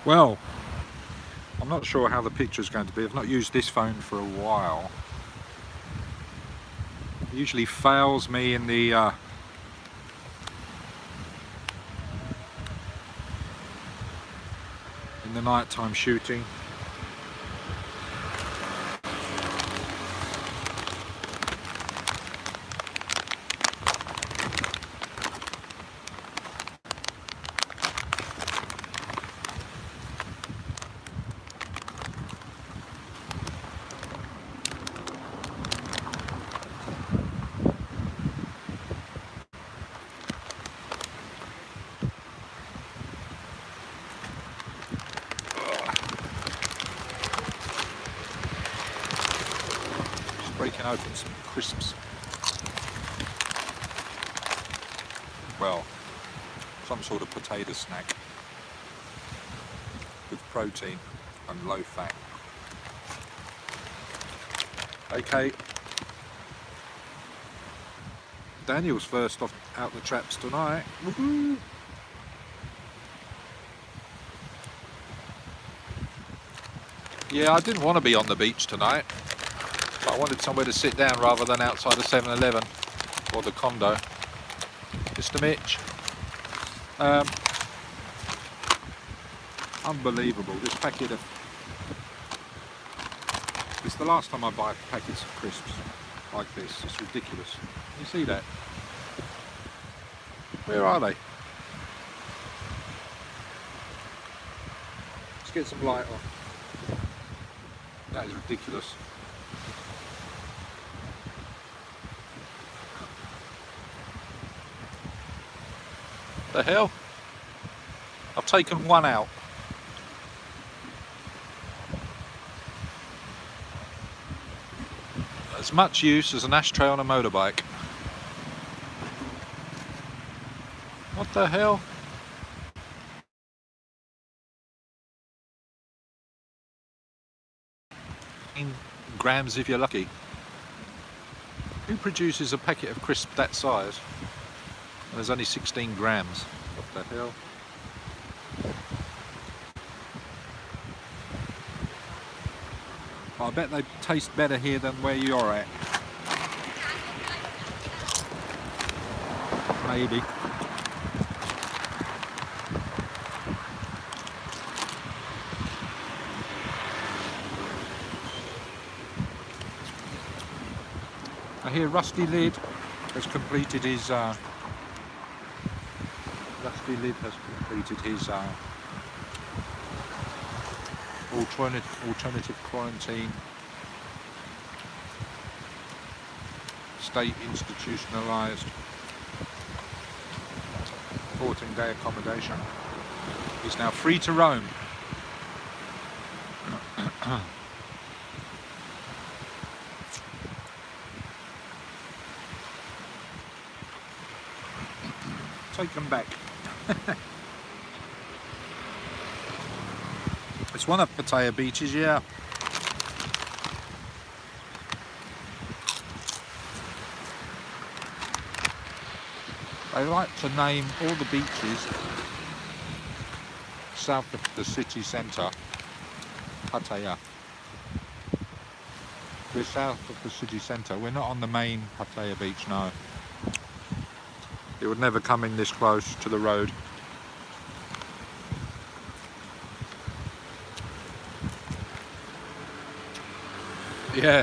Well, I'm not sure how the picture's going to be. I've not used this phone for a while. It usually fails me in the nighttime shooting. Breaking open some crisps. Well, some sort of potato snack with protein and low fat. Okay, Daniel's first off out the traps tonight. Woohoo! Yeah, I didn't want to be on the beach tonight. I wanted somewhere to sit down rather than outside a 7-Eleven or the condo. Mr. Mitch. Unbelievable. This packet of... It's the last time I buy packets of crisps like this. It's ridiculous. You see that? Where are they? Let's get some light on. That is ridiculous. The hell? I've taken one out. As much use as an ashtray on a motorbike. What the hell? In grams if you're lucky. Who produces a packet of crisps that size? And there's only 16 grams. What the hell? I bet they taste better here than where you're at. Maybe. I hear Rusty Lid has completed his alternative quarantine, state institutionalised 14-day accommodation. He's now free to roam. Take them back. It's one of Pattaya beaches, yeah. They like to name all the beaches south of the city centre, Pattaya. We're south of the city centre. We're not on the main Pattaya beach, no. It would never come in this close to the road. Yeah,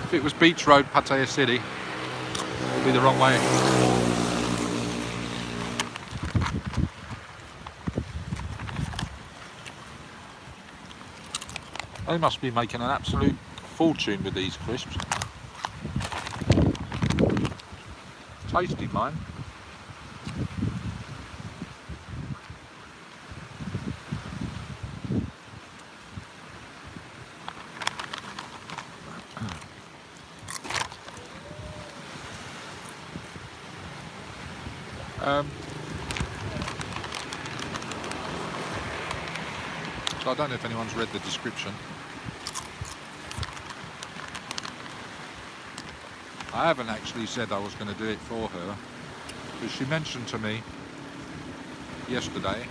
if it was Beach Road, Pattaya City, it would be the wrong way. They must be making an absolute fortune with these crisps. Tasty, mine. So I don't know if anyone's read the description. I haven't actually said I was going to do it for her, because she mentioned to me yesterday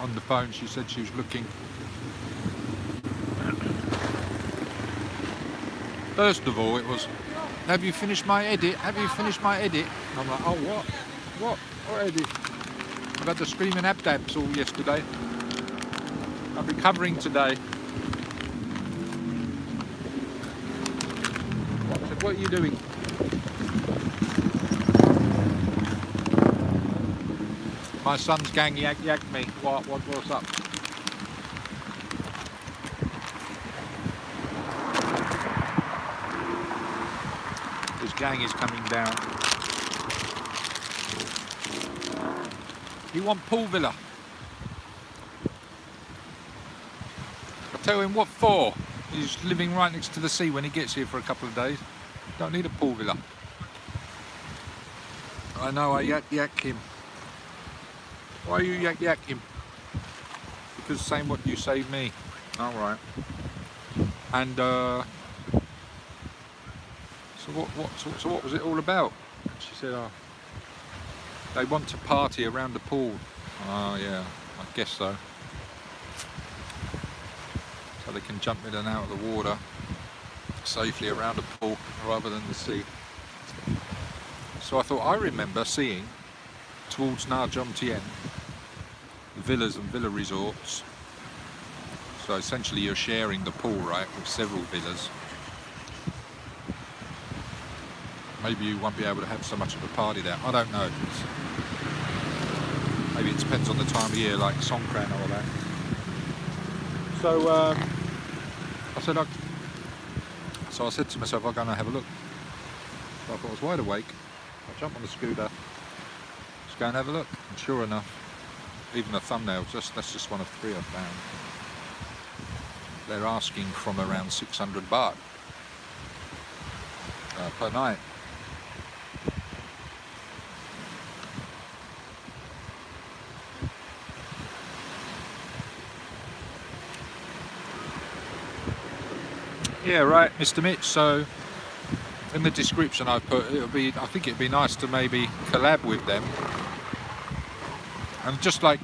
on the phone. She said she was looking. First of all, it was, have you finished my edit? Have you finished my edit? And I'm like, oh, what? What edit? I've had the screaming abdabs all yesterday. I'm recovering today. I said, what are you doing? My son's gang yacked me. What's up? His gang is coming down. You want pool villa? I tell him what for. He's living right next to the sea when he gets here for a couple of days. Don't need a pool villa. I know, I yak him. Why you yak him? Because same what you saved me. Alright. And so what was it all about? She said, oh, they want to party around the pool. Oh yeah, I guess so. So they can jump in and out of the water safely around the pool rather than the sea. So I thought, I remember seeing towards Nha Jom Tien villas and villa resorts. So essentially you're sharing the pool, right, with several villas. Maybe you won't be able to have so much of a party there. I don't know. Maybe it depends on the time of year, like Songkran or all that. So I said to myself, I'll go and have a look. So I thought I was wide awake. I jumped on the scooter. Let's go and have a look. And sure enough, even the thumbnail, that's just one of 3 I found. They're asking from around 600 baht per night. Yeah, right, Mr. Mitch. So in the description I put, I think it'd be nice to maybe collab with them and just like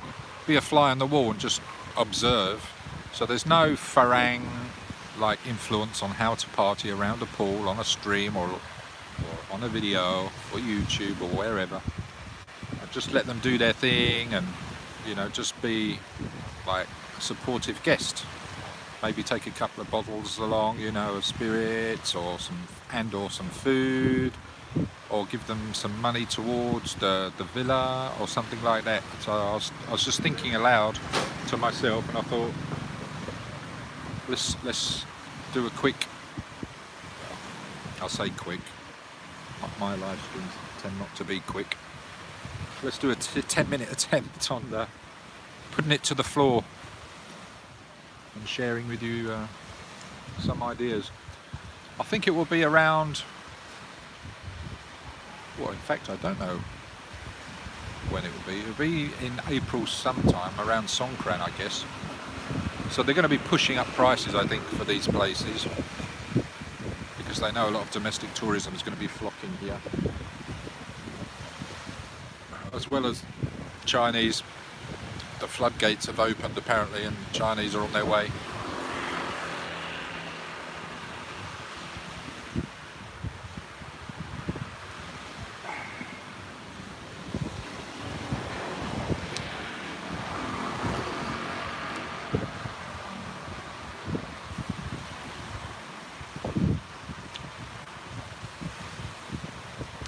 be a fly on the wall and just observe. So there's no Farang like influence on how to party around a pool on a stream or on a video or YouTube or wherever. I just let them do their thing and, you know, just be like a supportive guest. Maybe take a couple of bottles along, you know, of spirits or some food, or give them some money towards the villa or something like that. So I was just thinking aloud to myself, and I thought, let's do a quick. I'll say quick. My live streams tend not to be quick. Let's do a 10-minute attempt on putting it to the floor and sharing with you some ideas. I think it will be around, well, in fact I don't know when it will be. It will be in April sometime, around Songkran I guess. So they're going to be pushing up prices, I think, for these places, because they know a lot of domestic tourism is going to be flocking here, as well as Chinese. The floodgates have opened apparently, and Chinese are on their way.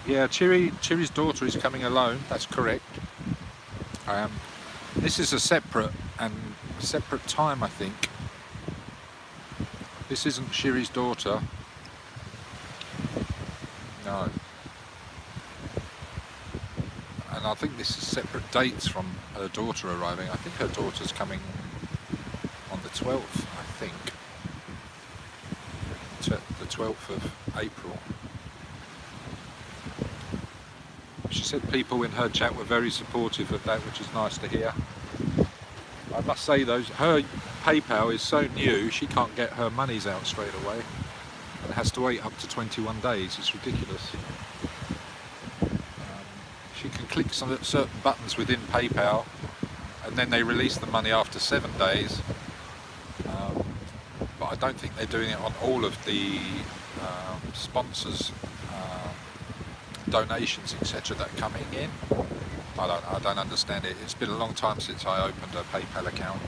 Yeah, Chiree's daughter is coming alone, that's correct. This is a separate time, I think. This isn't Chiree's daughter. No. And I think this is separate dates from her daughter arriving. I think her daughter's coming on the 12th, I think. The 12th of April. She said people in her chat were very supportive of that, which is nice to hear. I must say though, her PayPal is so new, she can't get her monies out straight away. And has to wait up to 21 days, it's ridiculous. She can click some certain buttons within PayPal and then they release the money after 7 days. But I don't think they're doing it on all of the sponsors' donations, etc., that are coming in. I don't understand it. It's been a long time since I opened a PayPal account.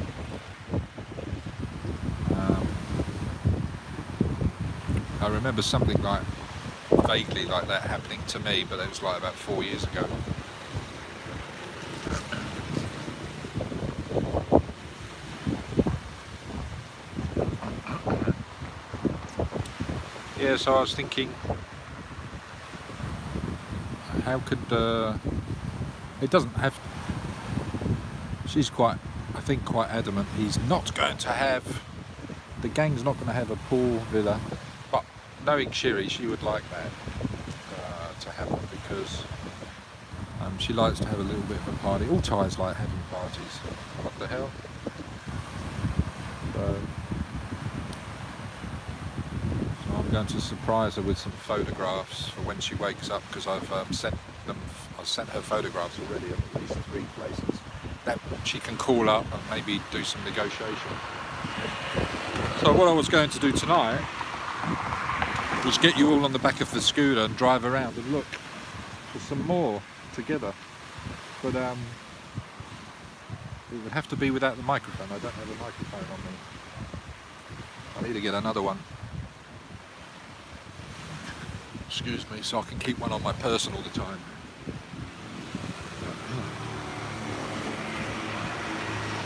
I remember something like vaguely like that happening to me, but it was like about 4 years ago. Yeah, so I was thinking, how could it doesn't have. She's quite, I think, quite adamant he's not going to have. The gang's not going to have a pool villa, but knowing Chiree, she would like that to happen because she likes to have a little bit of a party. All Thais like having parties. What the hell? So I'm going to surprise her with some photographs for when she wakes up, because I've sent her photographs already of at least 3 places that she can call up and maybe do some negotiation. So what I was going to do tonight was get you all on the back of the scooter and drive around and look for some more together, but it would have to be without the microphone. I don't have a microphone on me. I need to get another one. Excuse me, so I can keep one on my person all the time.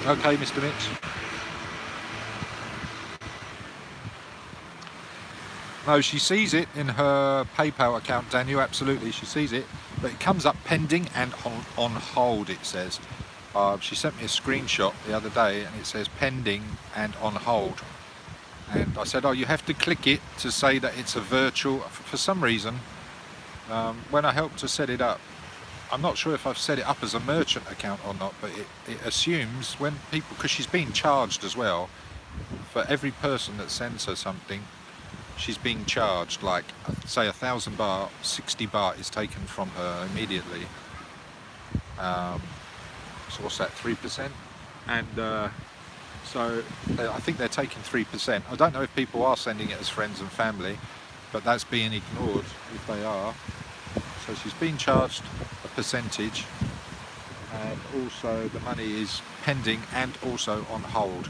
Okay, Mr. Mitch. No, she sees it in her PayPal account, Daniel, absolutely, she sees it, but it comes up pending and on hold, it says. She sent me a screenshot the other day and it says pending and on hold. And I said, oh, you have to click it to say that it's a virtual. For some reason, when I helped to set it up, I'm not sure if I've set it up as a merchant account or not, but it assumes when people, because she's being charged as well, for every person that sends her something, she's being charged, like, say 1,000 baht, 60 baht is taken from her immediately. So what's that, 3%? And so I think they're taking 3%. I don't know if people are sending it as friends and family, but that's being ignored if they are. So she's being charged a percentage, and also the money is pending and also on hold.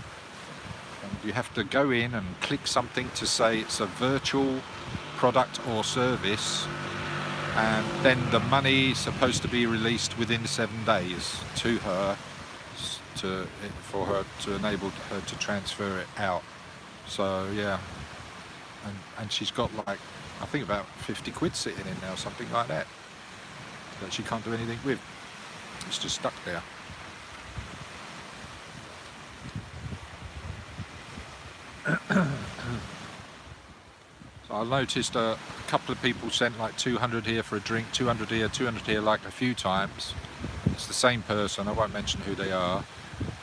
And you have to go in and click something to say it's a virtual product or service, and then the money is supposed to be released within 7 days to her, for her to enable her to transfer it out. So yeah, and she's got, like, I think about 50 quid sitting in now, something like that she can't do anything with. It's just stuck there. So I noticed a couple of people sent like 200 here for a drink, 200 here, 200 here, like a few times. It's the same person, I won't mention who they are,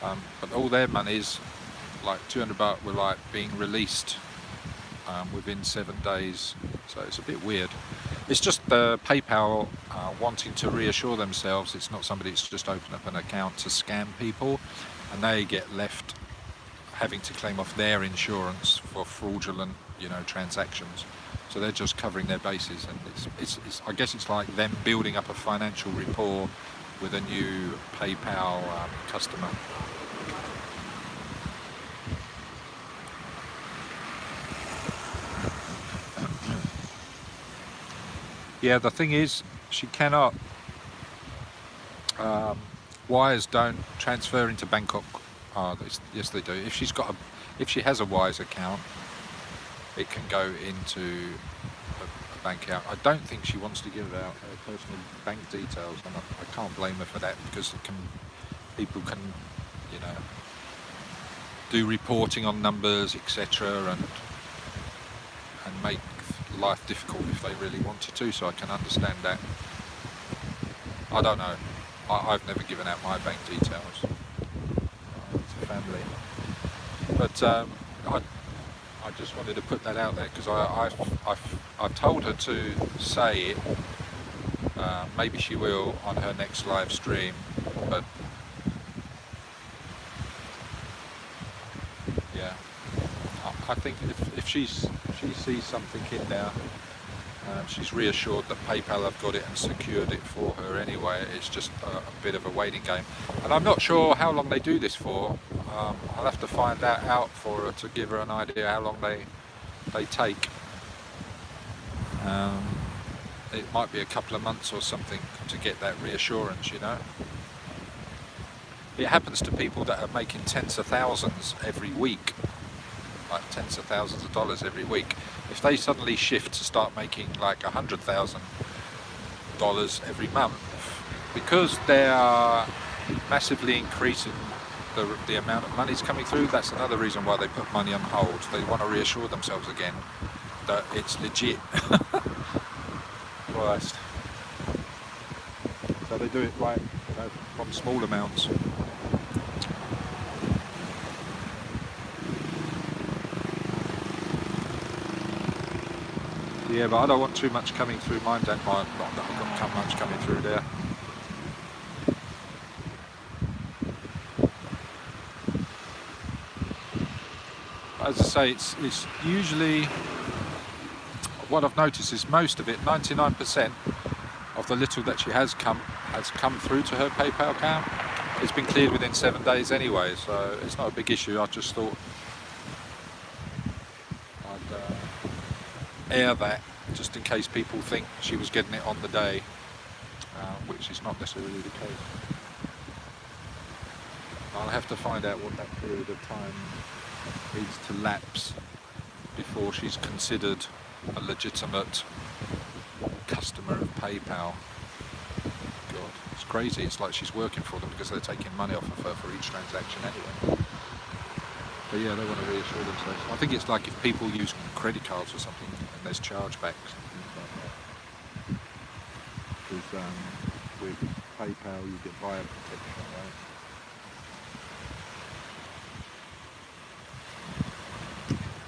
but all their monies, like 200 baht, were like being released within 7 days. So it's a bit weird. It's just the PayPal wanting to reassure themselves it's not somebody that's just opened up an account to scam people, and they get left having to claim off their insurance for fraudulent, transactions. So they're just covering their bases, and it's I guess it's like them building up a financial rapport with a new PayPal customer. Yeah, the thing is, she cannot. Wires don't transfer into Bangkok. Yes, they do. If she has a Wise account, it can go into a bank account. I don't think she wants to give out her personal bank details, and I can't blame her for that, because people can, do reporting on numbers, etc., and make life difficult if they really wanted to. So I can understand that. I don't know. I've never given out my bank details to family, but I just wanted to put that out there, because I've told her to say it. Maybe she will on her next live stream, but I think if she sees something in there, she's reassured that PayPal have got it and secured it for her anyway. It's just a bit of a waiting game, and I'm not sure how long they do this for. I'll have to find that out for her to give her an idea how long they take. It might be a couple of months or something to get that reassurance, you know. It happens to people that are making tens of thousands every week, like tens of thousands of dollars every week. If they suddenly shift to start making like $100,000 every month, because they are massively increasing the amount of money's coming through, that's another reason why they put money on hold. They want to reassure themselves again that it's legit. Christ. So they do it like, you know, from small amounts. Yeah, but I don't want too much coming through mine, don't mind. Not that I've got much coming through there. As I say, it's usually, what I've noticed is most of it, 99% of the little that she has come through to her PayPal account. It's been cleared within 7 days anyway, so it's not a big issue. I just thought I'd air that just in case people think she was getting it on the day, which is not necessarily the case. I'll have to find out what that period of time needs to lapse before she's considered a legitimate customer of PayPal. God, it's crazy. It's like she's working for them because they're taking money off of her for each transaction anyway. But yeah, they want to reassure themselves. I think it's like if people use credit cards or something and there's chargebacks and things like that. Because with PayPal you get buyer protection, right?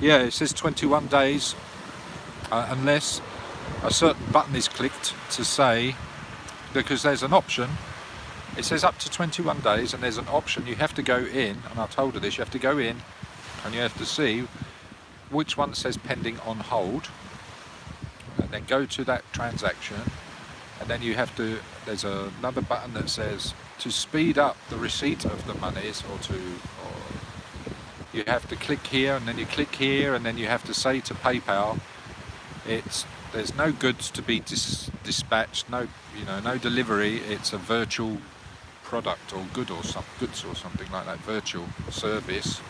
Yeah, it says 21 days unless a certain button is clicked to say, because there's an option, it says up to 21 days and there's an option, you have to go in, and I told her this, you have to go in and you have to see which one says pending on hold, and then go to that transaction, and then you have to, there's another button that says to speed up the receipt of the monies, or you have to click here, and then you click here, and then you have to say to PayPal, there's no goods to be dispatched, no delivery. It's a virtual product or goods or something like that, virtual service.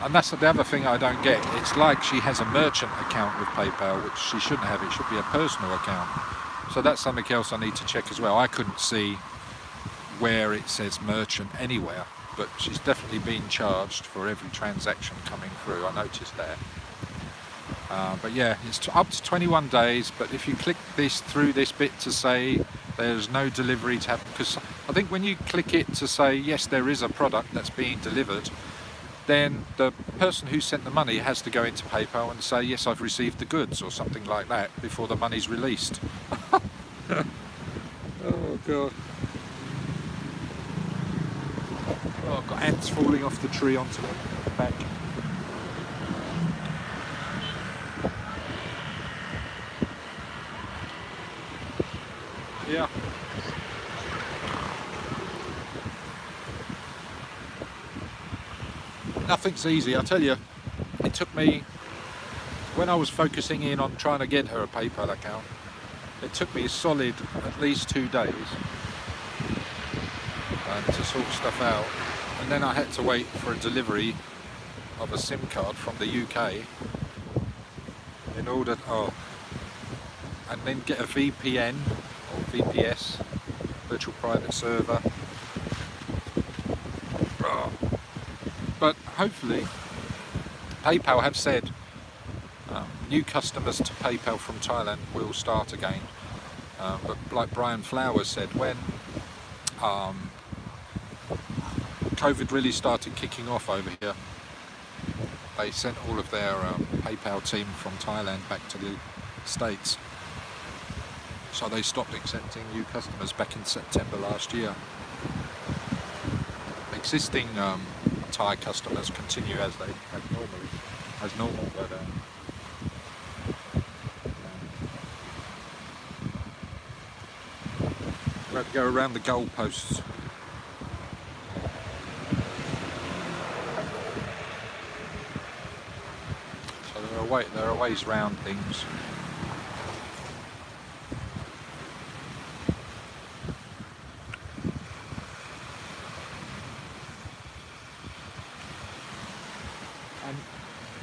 And that's the other thing I don't get. It's like she has a merchant account with PayPal, which she shouldn't have. It should be a personal account. So that's something else I need to check as well. I couldn't see where it says merchant anywhere, but she's definitely being charged for every transaction coming through. I noticed that. But yeah, it's up to 21 days, but if you click through this bit to say there's no delivery to happen, because I think when you click it to say yes, there is a product that's being delivered, then the person who sent the money has to go into PayPal and say yes, I've received the goods or something like that before the money's released. Oh God. Oh, I've got ants falling off the tree onto the back. Yeah. Nothing's easy, I tell you. It took me, when I was focusing in on trying to get her a PayPal account, it took me a solid at least 2 days to sort stuff out, and then I had to wait for a delivery of a SIM card from the UK in order, and then get a VPN or VPS, virtual private server. But hopefully, PayPal have said new customers to PayPal from Thailand will start again. But like Brian Flowers said, when COVID really started kicking off over here, they sent all of their PayPal team from Thailand back to the States. So they stopped accepting new customers back in September last year. Existing Thai customers continue as they have normally, as normal. But we have to go around the goalposts. So there are ways round things.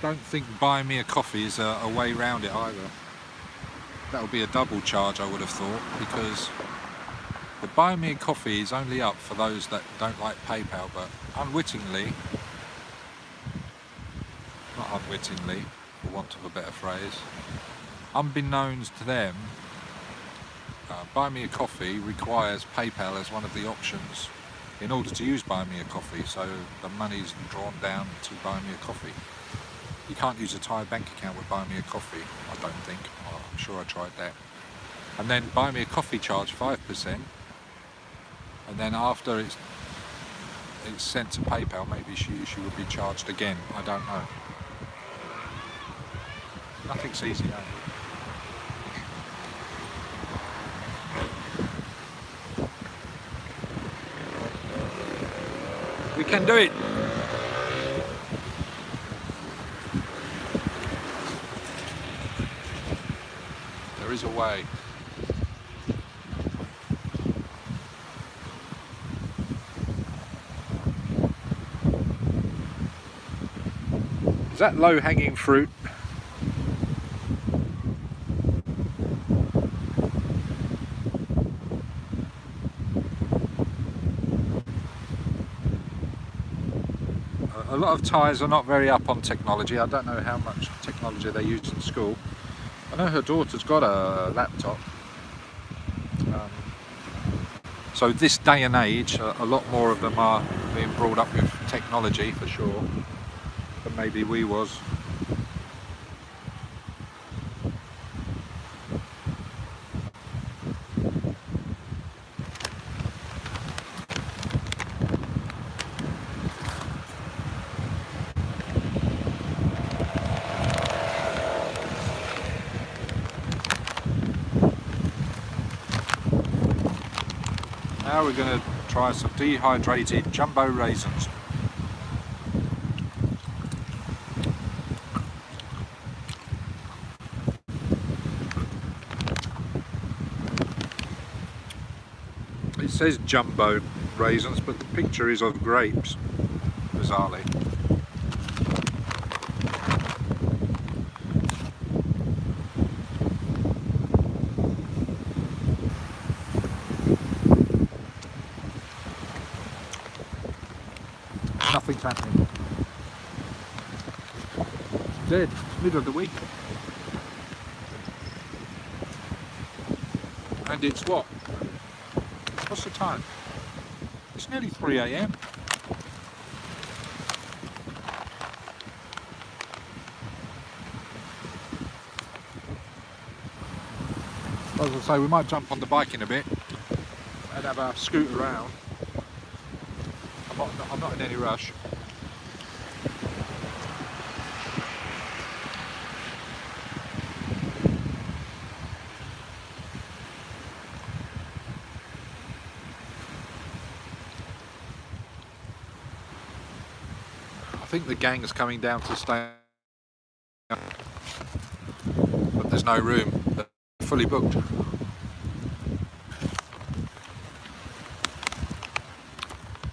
Don't think buy me a coffee is a way round it either. That would be a double charge, I would have thought, because the buy me a coffee is only up for those that don't like PayPal, but unwittingly, not unwittingly, for want of a better phrase, unbeknownst to them, buy me a coffee requires PayPal as one of the options in order to use buy me a coffee, so the money's drawn down to buy me a coffee. You can't use a Thai bank account with buy me a coffee, I don't think. Well, I'm sure I tried that. And then buy me a coffee charge 5%, and then after it's sent to PayPal, maybe she would be charged again. I don't know. Nothing's easy, eh? We can do it. There is a way. Is that low-hanging fruit? A lot of Thais are not very up on technology. I don't know how much technology they use in school. I know her daughter's got a laptop. So this day and age, a lot more of them are being brought up with technology for sure, than maybe we was. Now we're going to try some dehydrated jumbo raisins. It says jumbo raisins, but the picture is of grapes, bizarrely. Nothing's happening. It's dead. It's middle of the week. And it's what? What's the time? It's nearly 3 AM. As I say, we might jump on the bike in a bit and have a scoot around. I'm not in any rush. I think the gang is coming down to stay, but there's no room. They're fully booked.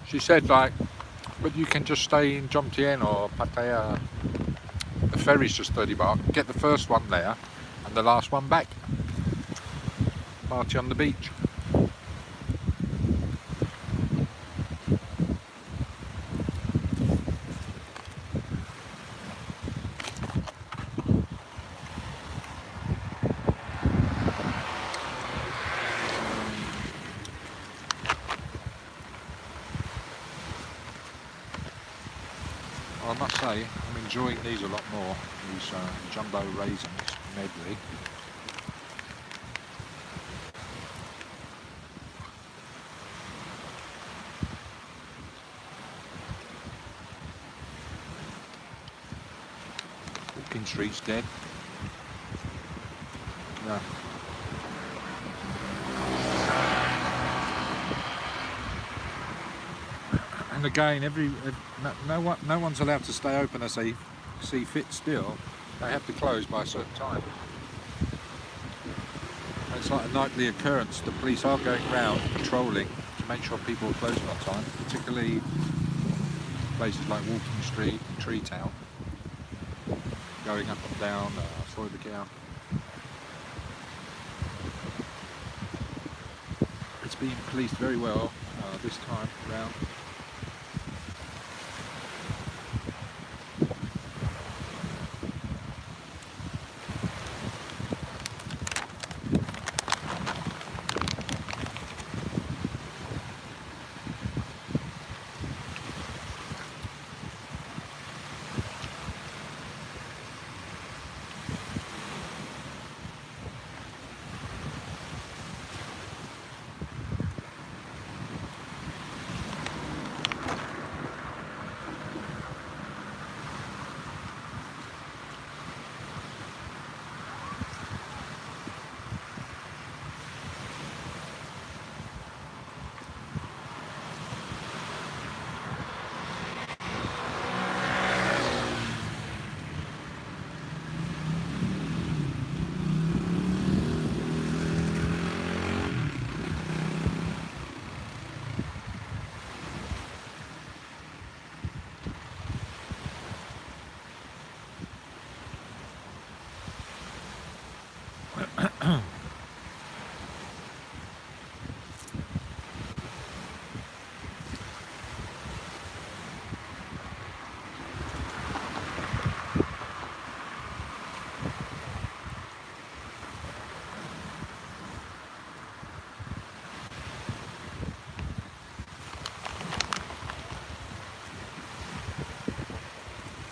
She said, like, but you can just stay in Jomtien or Pattaya. The ferry's just 30 baht. Get the first one there and the last one back. Party on the beach. Well, I must say, I'm enjoying these a lot more, these jumbo raisins medley. Walking Street's dead. Yeah. And again, no one's allowed to stay open as they see fit still. They have to close by a certain time. It's like a nightly occurrence. The police are going round patrolling to make sure people are closing on time, particularly places like Walking Street and Tree Town. Going up and down, through the cow. It's being policed very well this time round.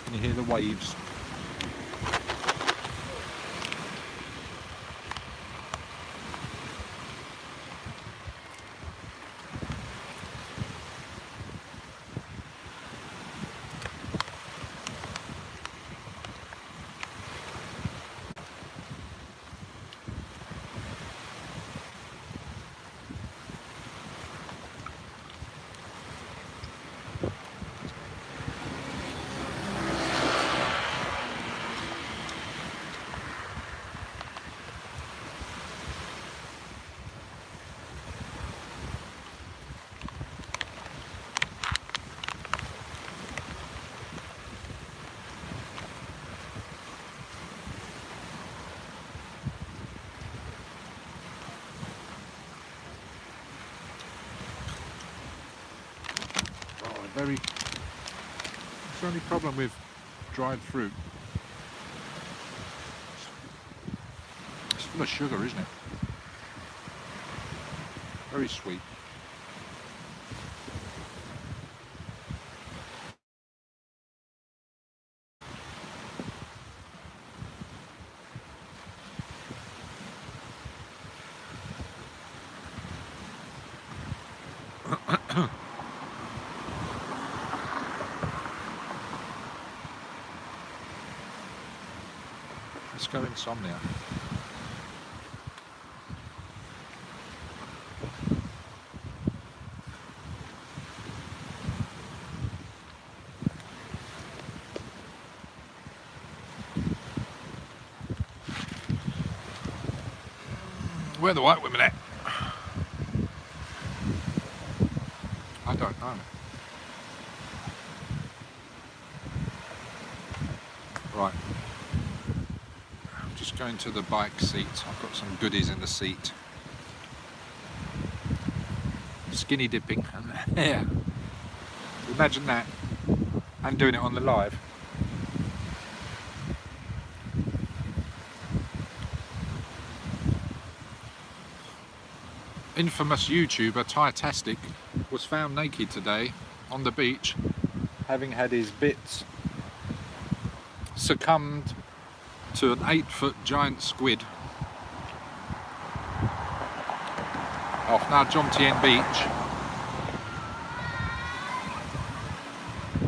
Can you hear the waves? It's the only problem with dried fruit. It's full of sugar, isn't it? Very sweet. Let's go insomnia. Where are the white women at? I don't know. Right. I'm just going to the bike seat. I've got some goodies in the seat. Skinny dipping. Yeah. Imagine that. I'm doing it on the live. Infamous YouTuber ThaiTastic was found naked today on the beach, having had his bits succumbed to an 8-foot giant squid off Nha Jom Tien Beach.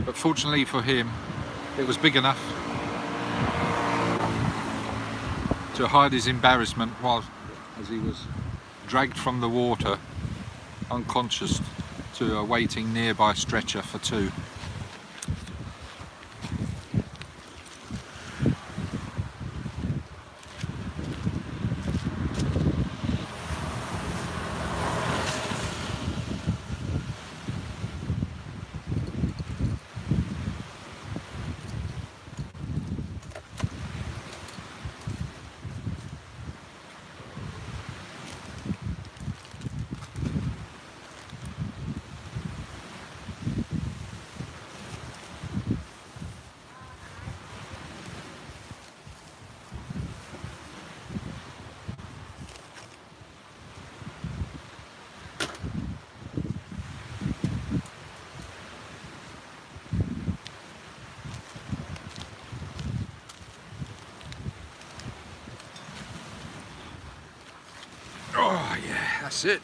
But fortunately for him, it was big enough to hide his embarrassment as he was dragged from the water unconscious to a waiting nearby stretcher for two. Oh yeah, that's it.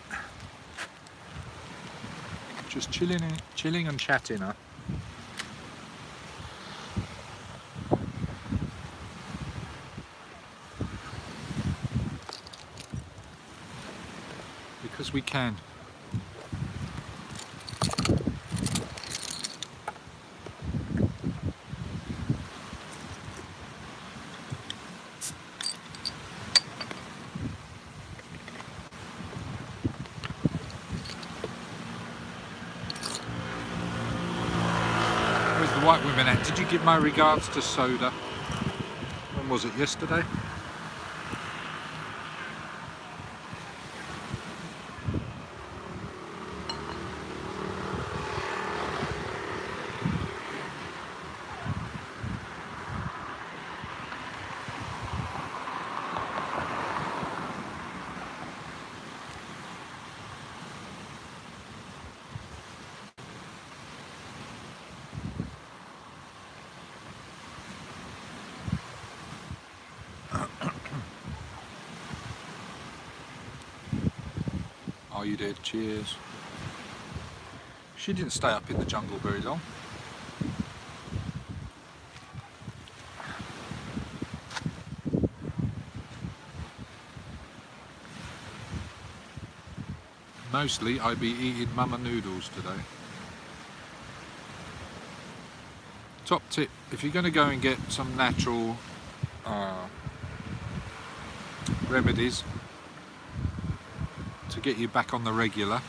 Just chilling and chatting, huh? Because we can. Where's the white women at? Did you give my regards to Soda? When was it? Yesterday? Oh, you did. Cheers. She didn't stay up in the jungle very long. Mostly I'd be eating mama noodles today. Top tip, if you're going to go and get some natural remedies to get you back on the regular,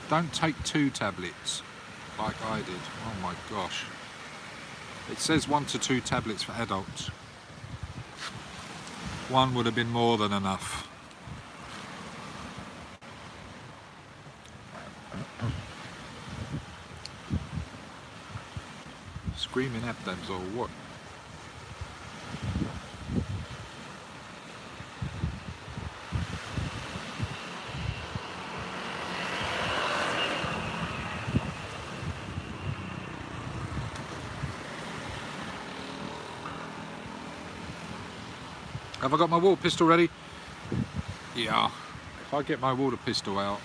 don't take 2 tablets like I did. Oh my gosh. It says 1 to 2 tablets for adults. 1 would have been more than enough. Screaming at them or what? Have I got my water pistol ready? Yeah. If I get my water pistol out,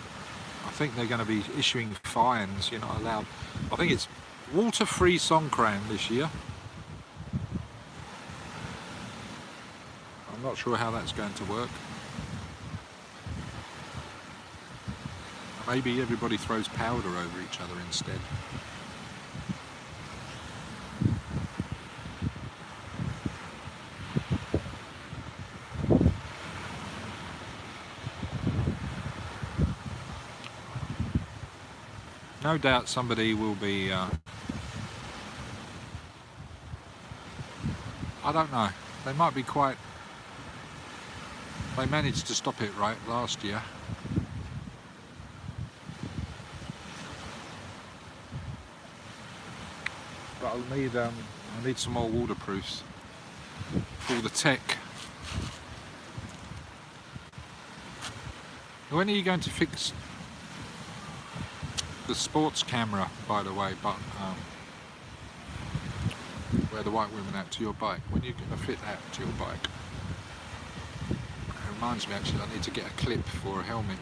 I think they're going to be issuing fines. You're not allowed. I think it's water-free Songkran this year. I'm not sure how that's going to work. Maybe everybody throws powder over each other instead. No doubt somebody will be, I don't know, they might be quite, they managed to stop it right last year. But I need some more waterproofs for the tech. When are you going to fix the sports camera, by the way, but where the white women at to your bike? When are you going to fit that to your bike? It reminds me actually I need to get a clip for a helmet.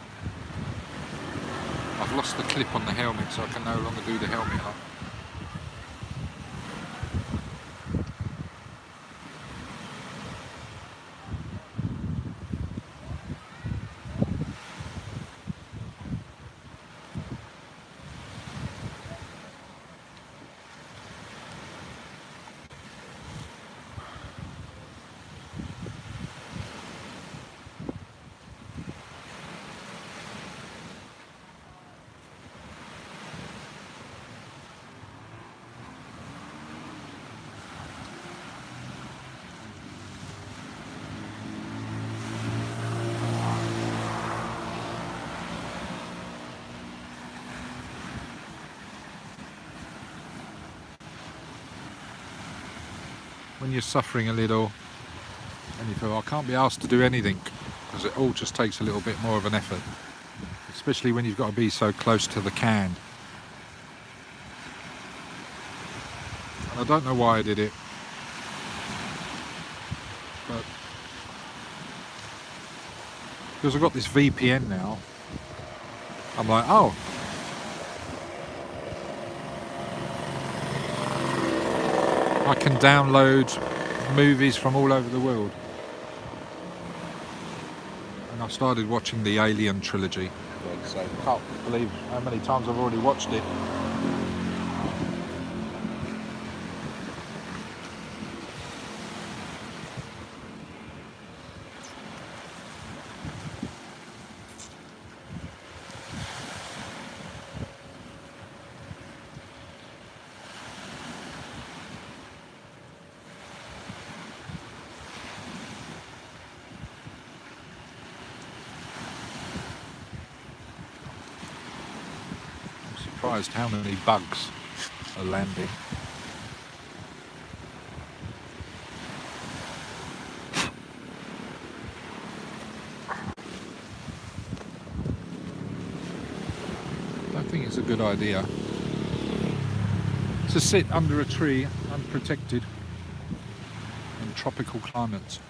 I've lost the clip on the helmet, so I can no longer do the helmet up. when you're suffering a little and you feel I can't be asked to do anything, because it all just takes a little bit more of an effort, especially when you've got to be so close to the can. And I don't know why I did it, but because I've got this VPN now, I'm like, oh, I can download movies from all over the world. And I started watching the Alien trilogy. So I can't believe how many times I've already watched it. Surprised how many bugs are landing. I don't think it's a good idea to sit under a tree unprotected in tropical climates.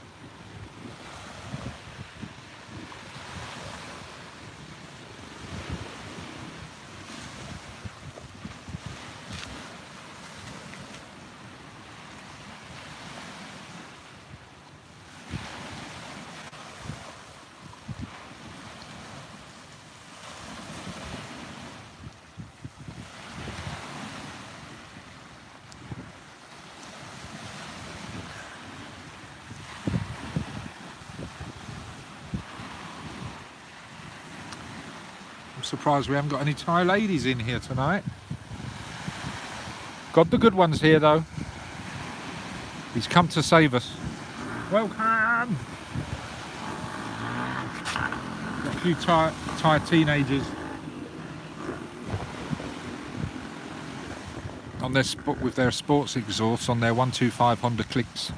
Surprised we haven't got any Thai ladies in here tonight. Got the good ones here though. He's come to save us. Welcome! Got a few Thai teenagers on their with their sports exhausts on their 125 Honda Clicks.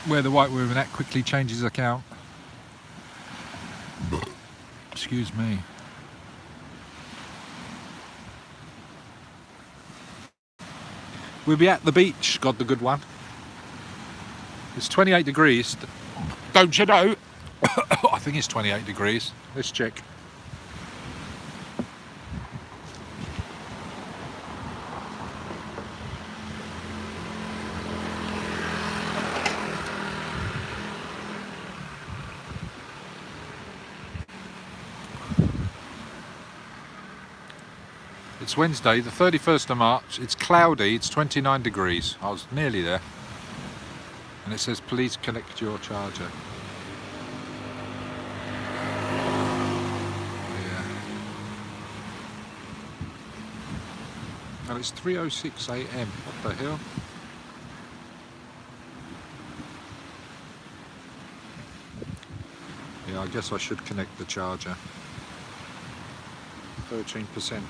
Where the white woman at quickly changes account. Excuse me. We'll be at the beach, God the good one. It's 28 degrees. Don't you know? I think it's 28 degrees. Let's check. It's Wednesday, the 31st of March. It's cloudy, it's 29 degrees. I was nearly there. And it says, please collect your charger. Yeah. And it's 3:06 AM. What the hell? Yeah, I guess I should connect the charger. 13%.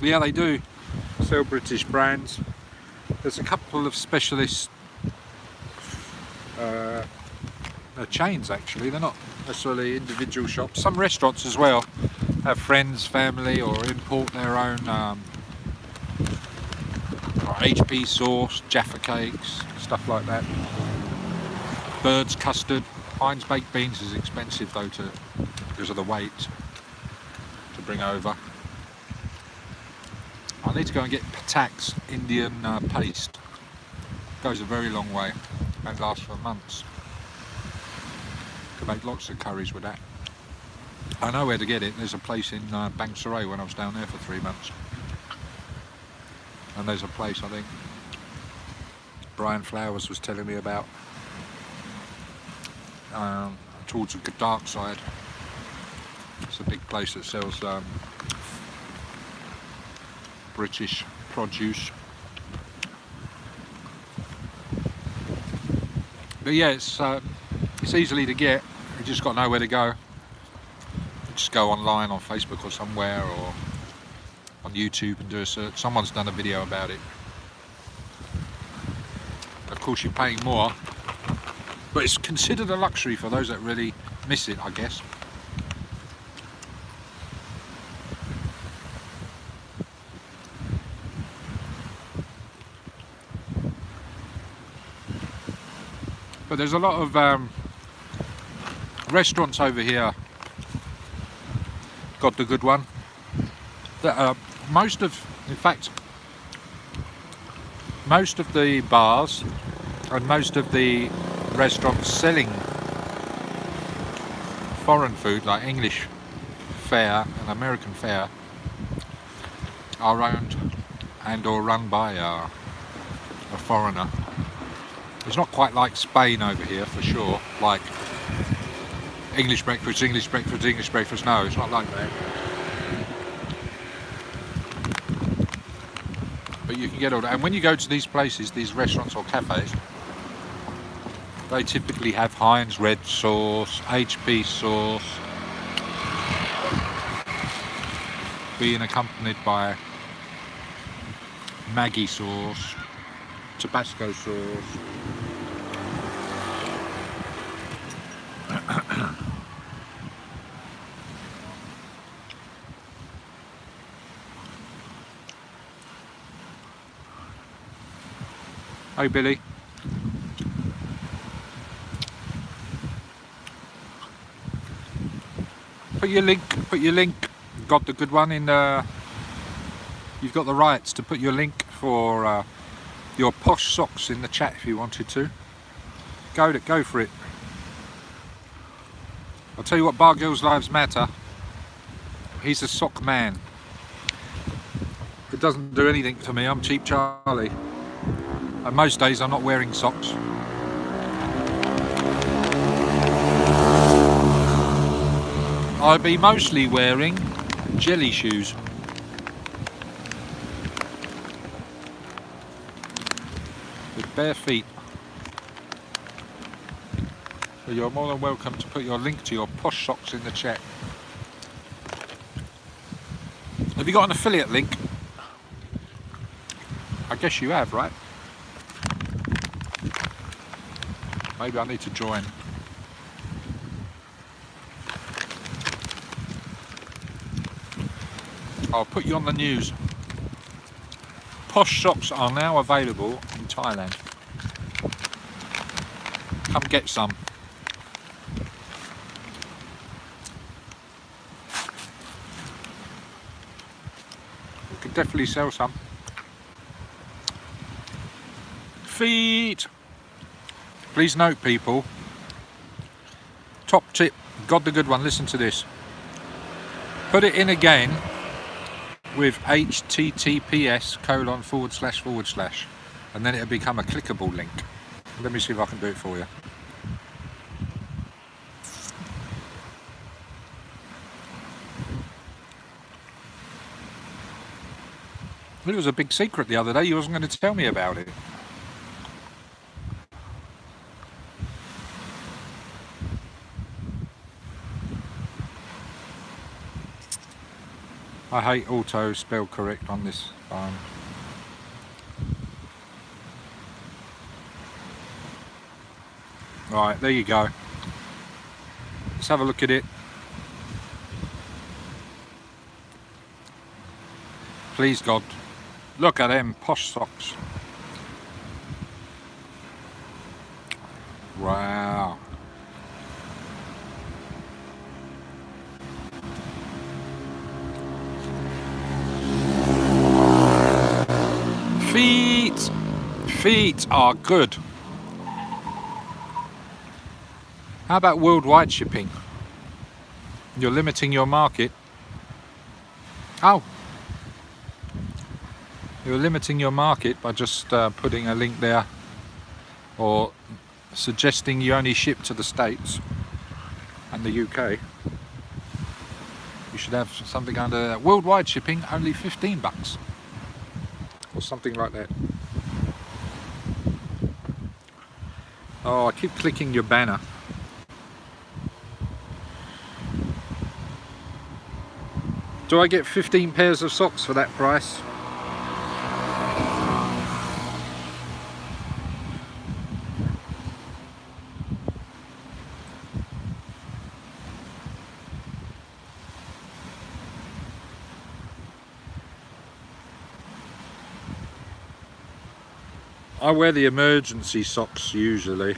Yeah, they do sell British brands. There's a couple of specialist chains actually. They're not necessarily individual shops. Some restaurants as well have friends, family, or import their own HP sauce, Jaffa cakes, stuff like that. Bird's custard. Heinz baked beans is expensive though because of the weight to bring over. I need to go and get Patak's Indian paste. Goes a very long way and lasts for months. Could make lots of curries with that. I know where to get it. There's a place in Chiree when I was down there for 3 months. And there's a place, I think, Brian Flowers was telling me about, towards the dark side. It's a big place that sells British produce. But yeah, it's easily to get. You just got to know where to go. You just go online on Facebook or somewhere, or on YouTube and do a search. Someone's done a video about it. Of course, you're paying more, but it's considered a luxury for those that really miss it, I guess. But there's a lot of restaurants over here. Got the good one. That most of the bars and most of the restaurants selling foreign food, like English fare and American fare, are owned and or run by a foreigner. It's not quite like Spain over here, for sure, like English breakfast, English breakfast, English breakfast. No, it's not like that. But you can get all that. And when you go to these places, these restaurants or cafes, they typically have Heinz red sauce, HP sauce, being accompanied by Maggi sauce, Tabasco sauce. Hey Billy. Put your link, got the good one in, you've got the rights to put your link for your posh socks in the chat if you wanted to. Go for it. I'll tell you what, Bar Girls Lives Matter. He's a sock man. It doesn't do anything to me, I'm Cheap Charlie. And most days I'm not wearing socks. I'll be mostly wearing jelly shoes. With bare feet. So you're more than welcome to put your link to your posh socks in the chat. Have you got an affiliate link? I guess you have, right? Maybe I need to join. I'll put you on the news. Posh socks are now available in Thailand. Come get some. We could definitely sell some. Feet. Please note, people, top tip, got the good one, listen to this. Put it in again with https:// and then it'll become a clickable link. Let me see if I can do it for you. It was a big secret the other day, you wasn't going to tell me about it. I hate auto spell correct on this phone. Right, there you go. Let's have a look at it. Please God, look at them posh socks. Wow. Feet are good. How about worldwide shipping? You're limiting your market. Oh, you're limiting your market by just putting a link there, or suggesting you only ship to the States and the UK. You should have something under worldwide shipping, only 15 bucks or something like that. Oh, I keep clicking your banner. Do I get 15 pairs of socks for that price? I wear the emergency socks usually.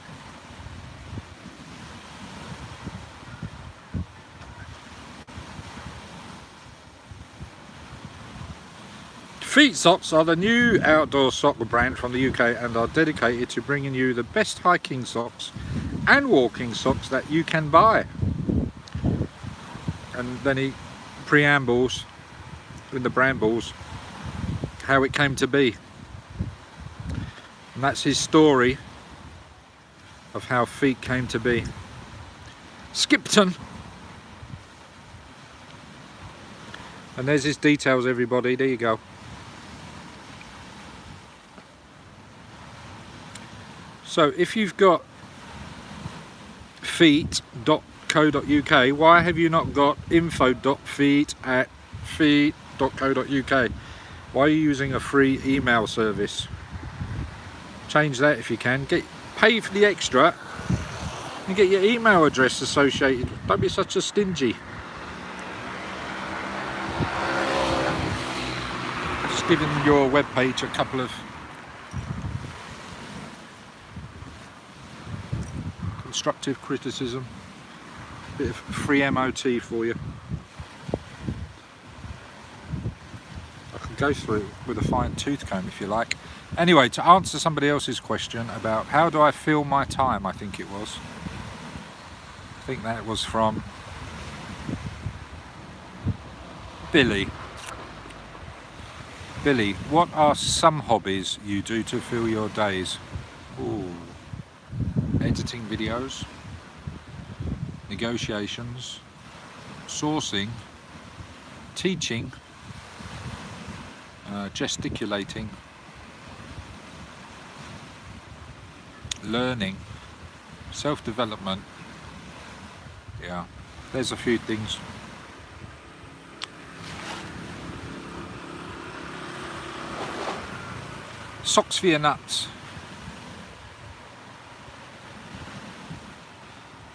Feet Socks are the new outdoor sock brand from the UK and are dedicated to bringing you the best hiking socks and walking socks that you can buy. And then he preambles in the brambles how it came to be. And that's his story of how Feet came to be. Skipton. And there's his details, everybody. There you go. So if you've got feet.co.uk, why have you not got info.feet@feet.co.uk? Why are you using a free email service? Change that if you can. Pay for the extra and get your email address associated. Don't be such a stingy. Just giving your webpage a couple of constructive criticism, bit of free MOT for you. I can go through it with a fine tooth comb if you like. Anyway, to answer somebody else's question about how do I fill my time, I think it was. I think that was from Billy. Billy, what are some hobbies you do to fill your days? Ooh. Editing videos, negotiations, sourcing, teaching, gesticulating, learning, self-development. Yeah, there's a few things. Socks for your nuts.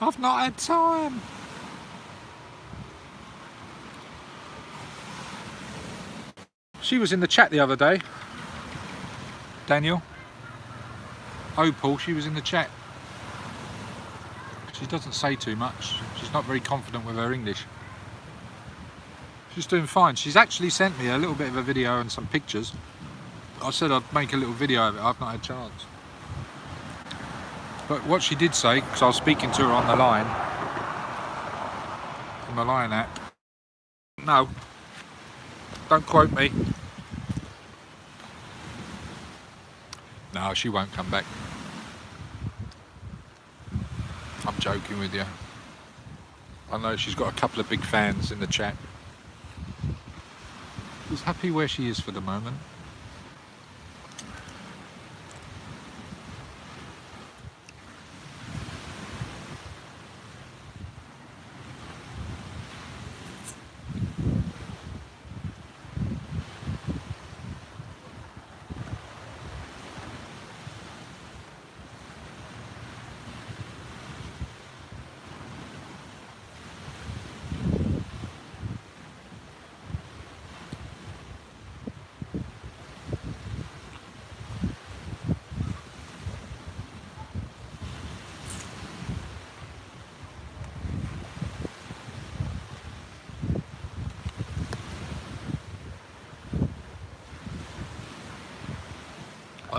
I've not had time. She was in the chat the other day. Daniel. Opal, she was in the chat. She doesn't say too much. She's not very confident with her English. She's doing fine. She's actually sent me a little bit of a video and some pictures. I said I'd make a little video of it. I've not had a chance. But what she did say, because I was speaking to her on the line app. No, don't quote me. No, she won't come back. I'm joking with you. I know she's got a couple of big fans in the chat. She's happy where she is for the moment.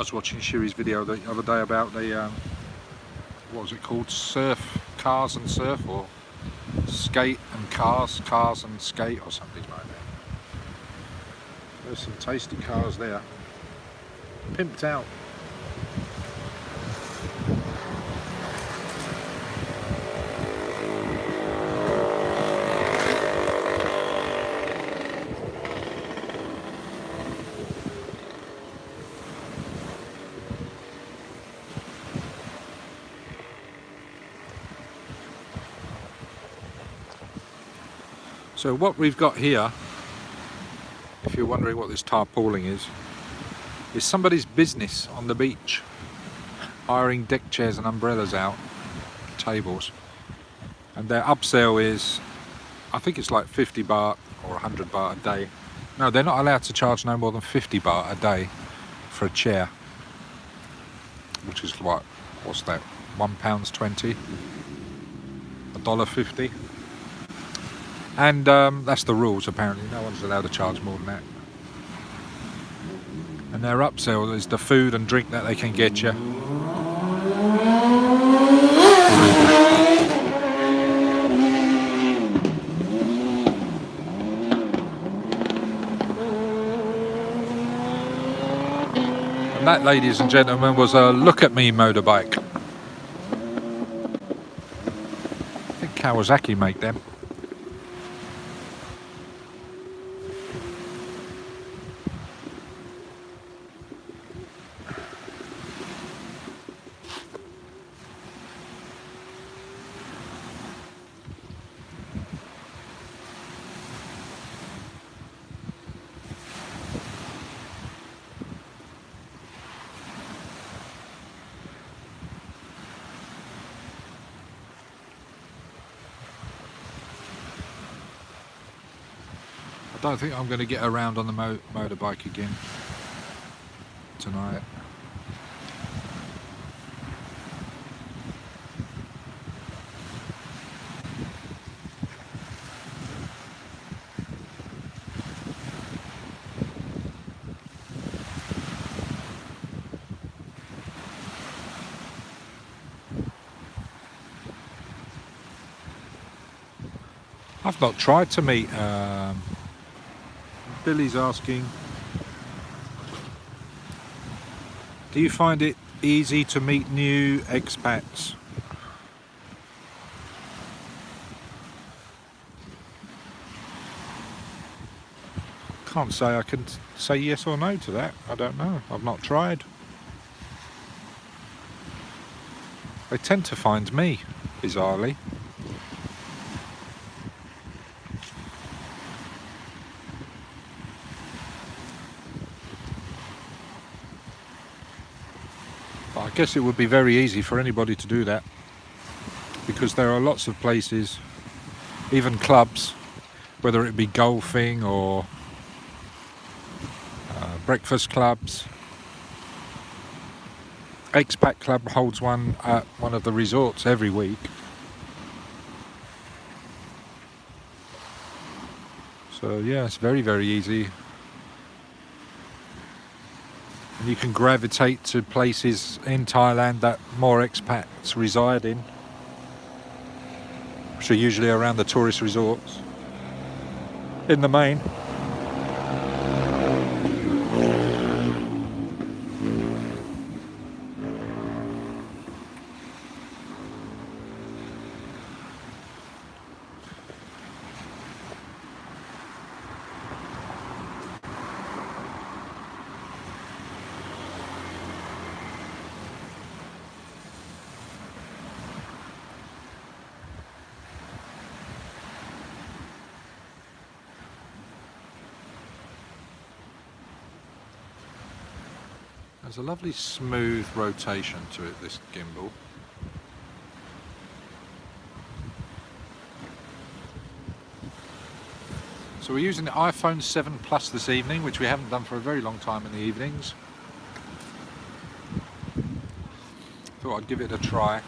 was watching Chiree's video the other day about the, what was it called? Surf, cars and surf, or skate and cars, cars and skate, or something like that. There's some tasty cars there. Pimped out. So what we've got here, if you're wondering what this tarpauling is somebody's business on the beach, hiring deck chairs and umbrellas out, tables, and their upsell is, I think it's like 50 baht or 100 baht a day. No, they're not allowed to charge no more than 50 baht a day for a chair, which is like, what's that, £1.20, $1.50. And that's the rules apparently, no one's allowed to charge more than that. And their upsell is the food and drink that they can get you. And that, ladies and gentlemen, was a Look At Me motorbike. I think Kawasaki make them. I don't think I'm going to get around on the motorbike again tonight. I've not tried to meet Billy's asking, do you find it easy to meet new expats? Can't say I can say yes or no to that. I don't know. I've not tried. They tend to find me, bizarrely. I guess it would be very easy for anybody to do that, because there are lots of places, even clubs, whether it be golfing or breakfast clubs. Expat Club holds one at one of the resorts every week. So yeah, it's very, very easy. And you can gravitate to places in Thailand that more expats reside in, which are usually around the tourist resorts in the main. There's a lovely smooth rotation to it, this gimbal. So we're using the iPhone 7 Plus this evening, which we haven't done for a very long time in the evenings. Thought I'd give it a try.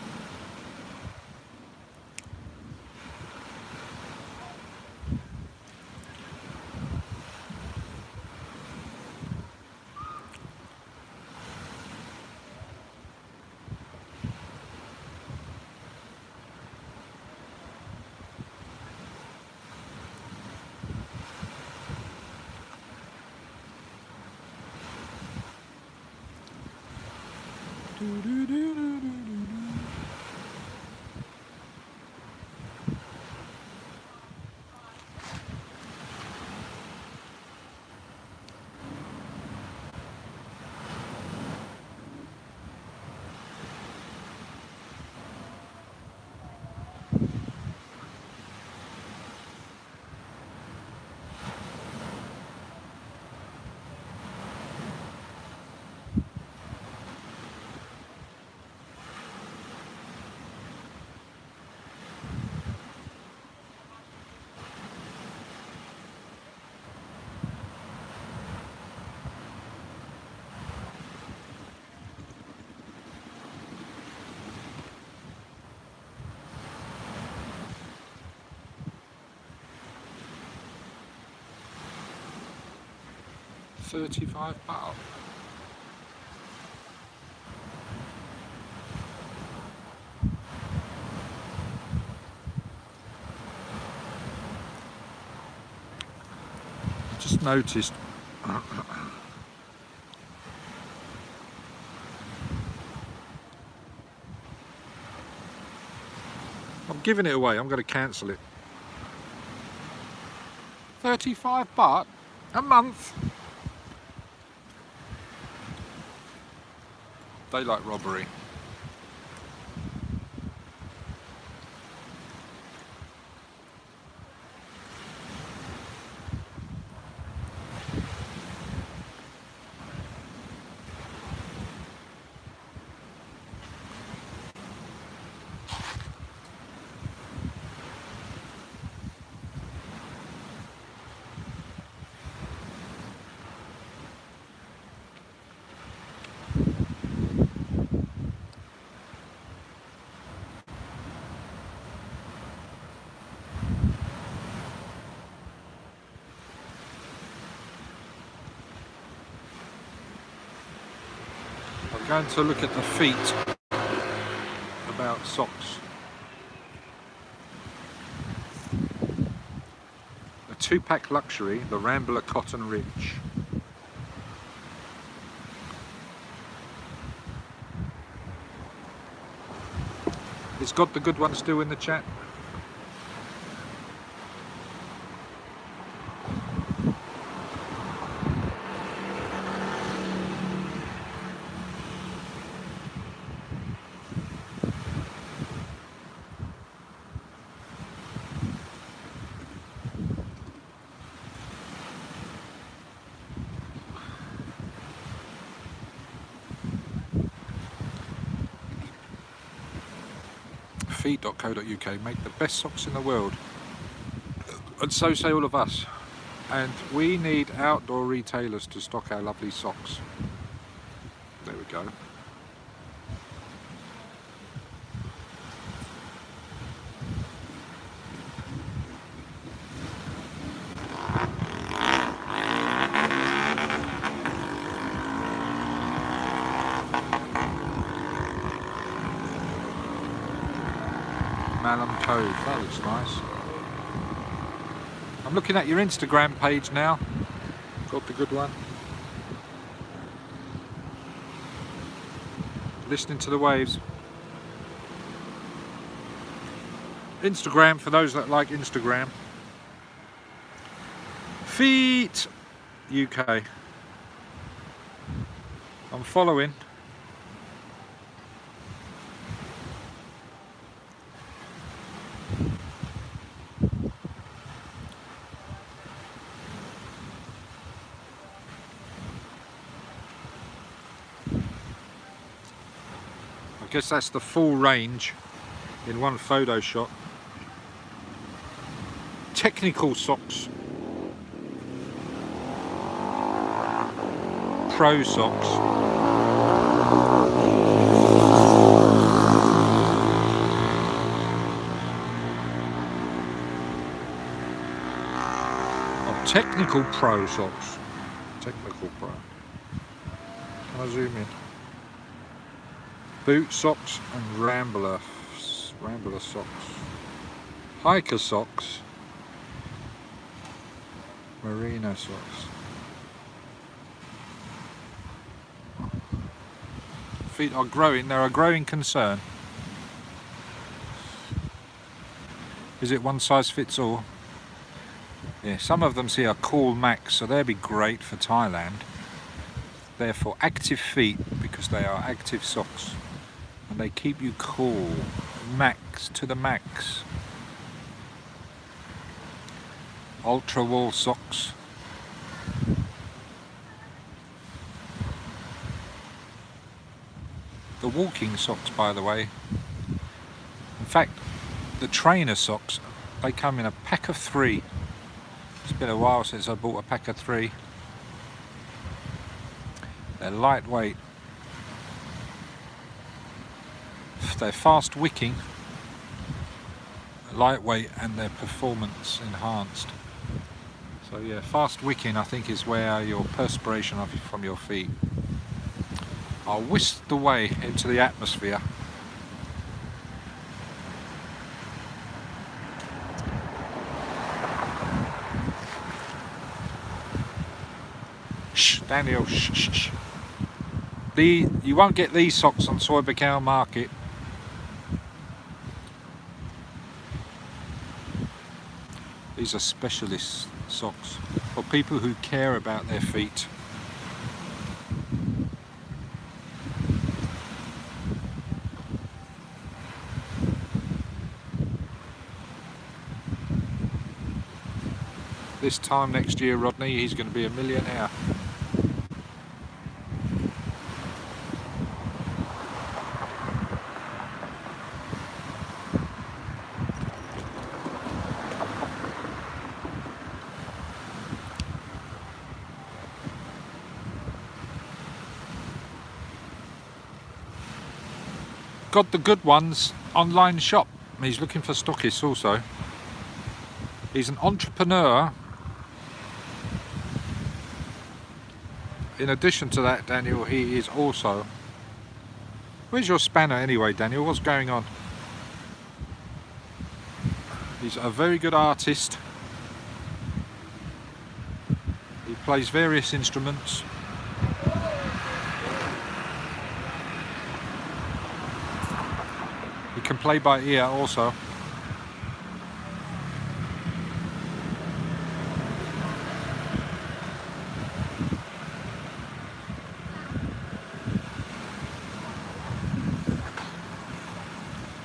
$35 baht. Just noticed I'm giving it away, I'm going to cancel it. 35 baht a month. Daylight robbery. I'm going to look at the feet about socks. A 2-pack luxury, the Rambler Cotton Rich. It's got the good one still in the chat. Feet.co.uk make the best socks in the world, and so say all of us, and we need outdoor retailers to stock our lovely socks. There we go. Malham Cove, that looks nice. I'm looking at your Instagram page now. Got the good one. Listening to the waves. Instagram, for those that like Instagram. Feet UK. I'm following. I guess that's the full range in one photo shot. Technical socks. Pro socks. Oh, technical pro socks. Technical pro. Can I zoom in? Boot socks and Rambler socks. Hiker socks. Merino socks. feet are growing. They're a growing concern. Is it one size fits all? Yeah, some of them see are Cool Max, so they'll be great for Thailand. They're for active feet because they are active socks and they keep you cool, max to the max. Ultra wool socks. The walking socks, by the way. In fact, the trainer socks, they come in a pack of 3. It's been a while since I bought a pack of 3. They're lightweight. They're fast wicking, lightweight, and they're performance enhanced. So yeah, fast wicking I think is where your perspiration from your feet are whisked away into the atmosphere. Shh, Daniel, shh, shh, shh. You won't get these socks on Soy Buakhao Market. These are specialist socks for people who care about their feet. This time next year, Rodney, he's going to be a millionaire. Got the Good Ones online shop. He's looking for stockists also. He's an entrepreneur. In addition to that, Daniel, he is also... Where's your spanner anyway, Daniel? What's going on? He's a very good artist. He plays various instruments. He can play by ear also.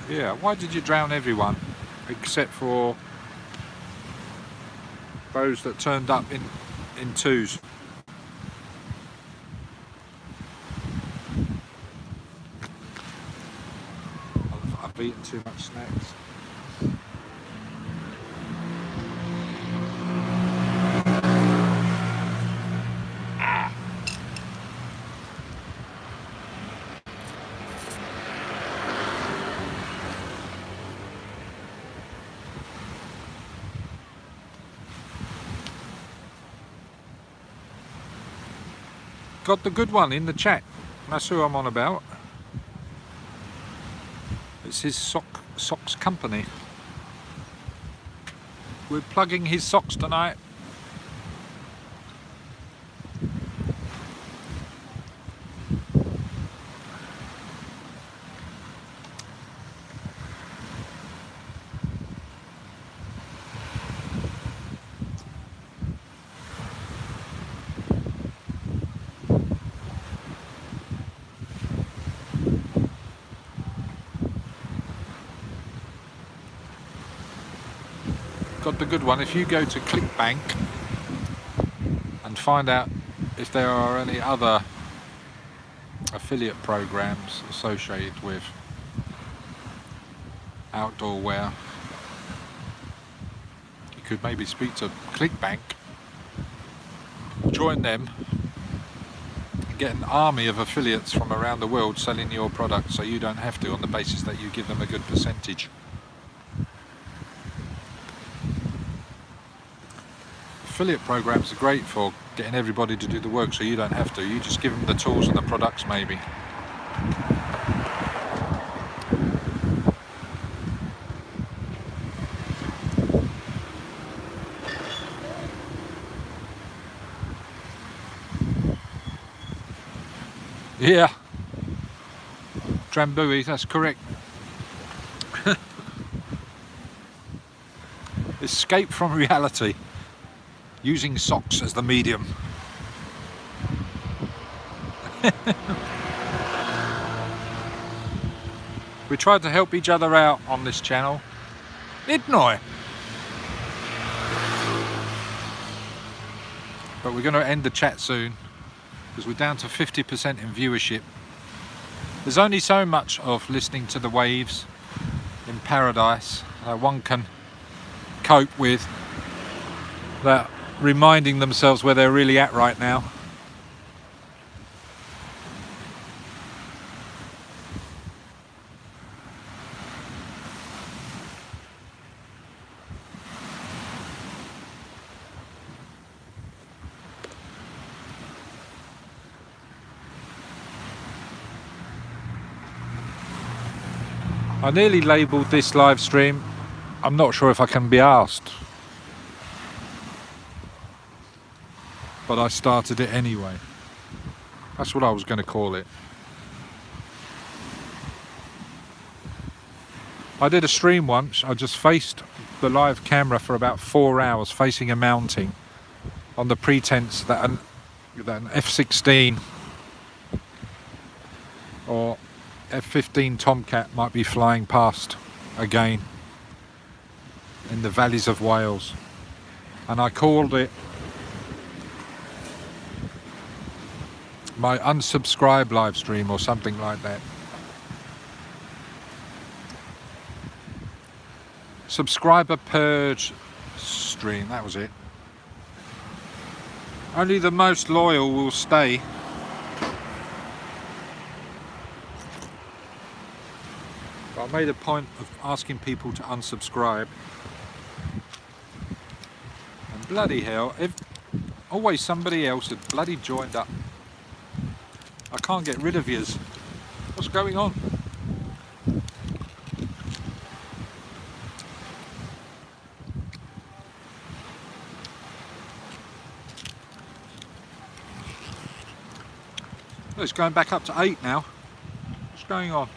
Yeah, why did you drown everyone except for those that turned up in twos? I've eaten too much snacks. Got the Good One in the chat. That's who I'm on about. It's his socks company. We're plugging his socks tonight. Got the Good One. If you go to ClickBank and find out if there are any other affiliate programs associated with outdoor wear, you could maybe speak to ClickBank, join them, and get an army of affiliates from around the world selling your product, so you don't have to, on the basis that you give them a good percentage. Affiliate programs are great for getting everybody to do the work, so you don't have to. You just give them the tools and the products, maybe. Yeah. Drambuie, that's correct. Escape from reality using socks as the medium. We tried to help each other out on this channel, didn't I? But we're going to end the chat soon because we're down to 50% in viewership. There's only so much of listening to the waves in paradise one can cope with, that reminding themselves where they're really at right now. I nearly labelled this live stream, I'm not sure if I can be asked, but I started it anyway. That's what I was going to call it. I did a stream once, I just faced the live camera for about 4 hours facing a mountain on the pretense that an F-16 or F-15 Tomcat might be flying past again in the valleys of Wales, and I called it my unsubscribe live stream or something like that. Subscriber purge stream, that was it. Only the most loyal will stay. I made a point of asking people to unsubscribe, and bloody hell, if always somebody else had bloody joined up. I can't get rid of yous. What's going on? Oh, it's going back up to 8 now. What's going on?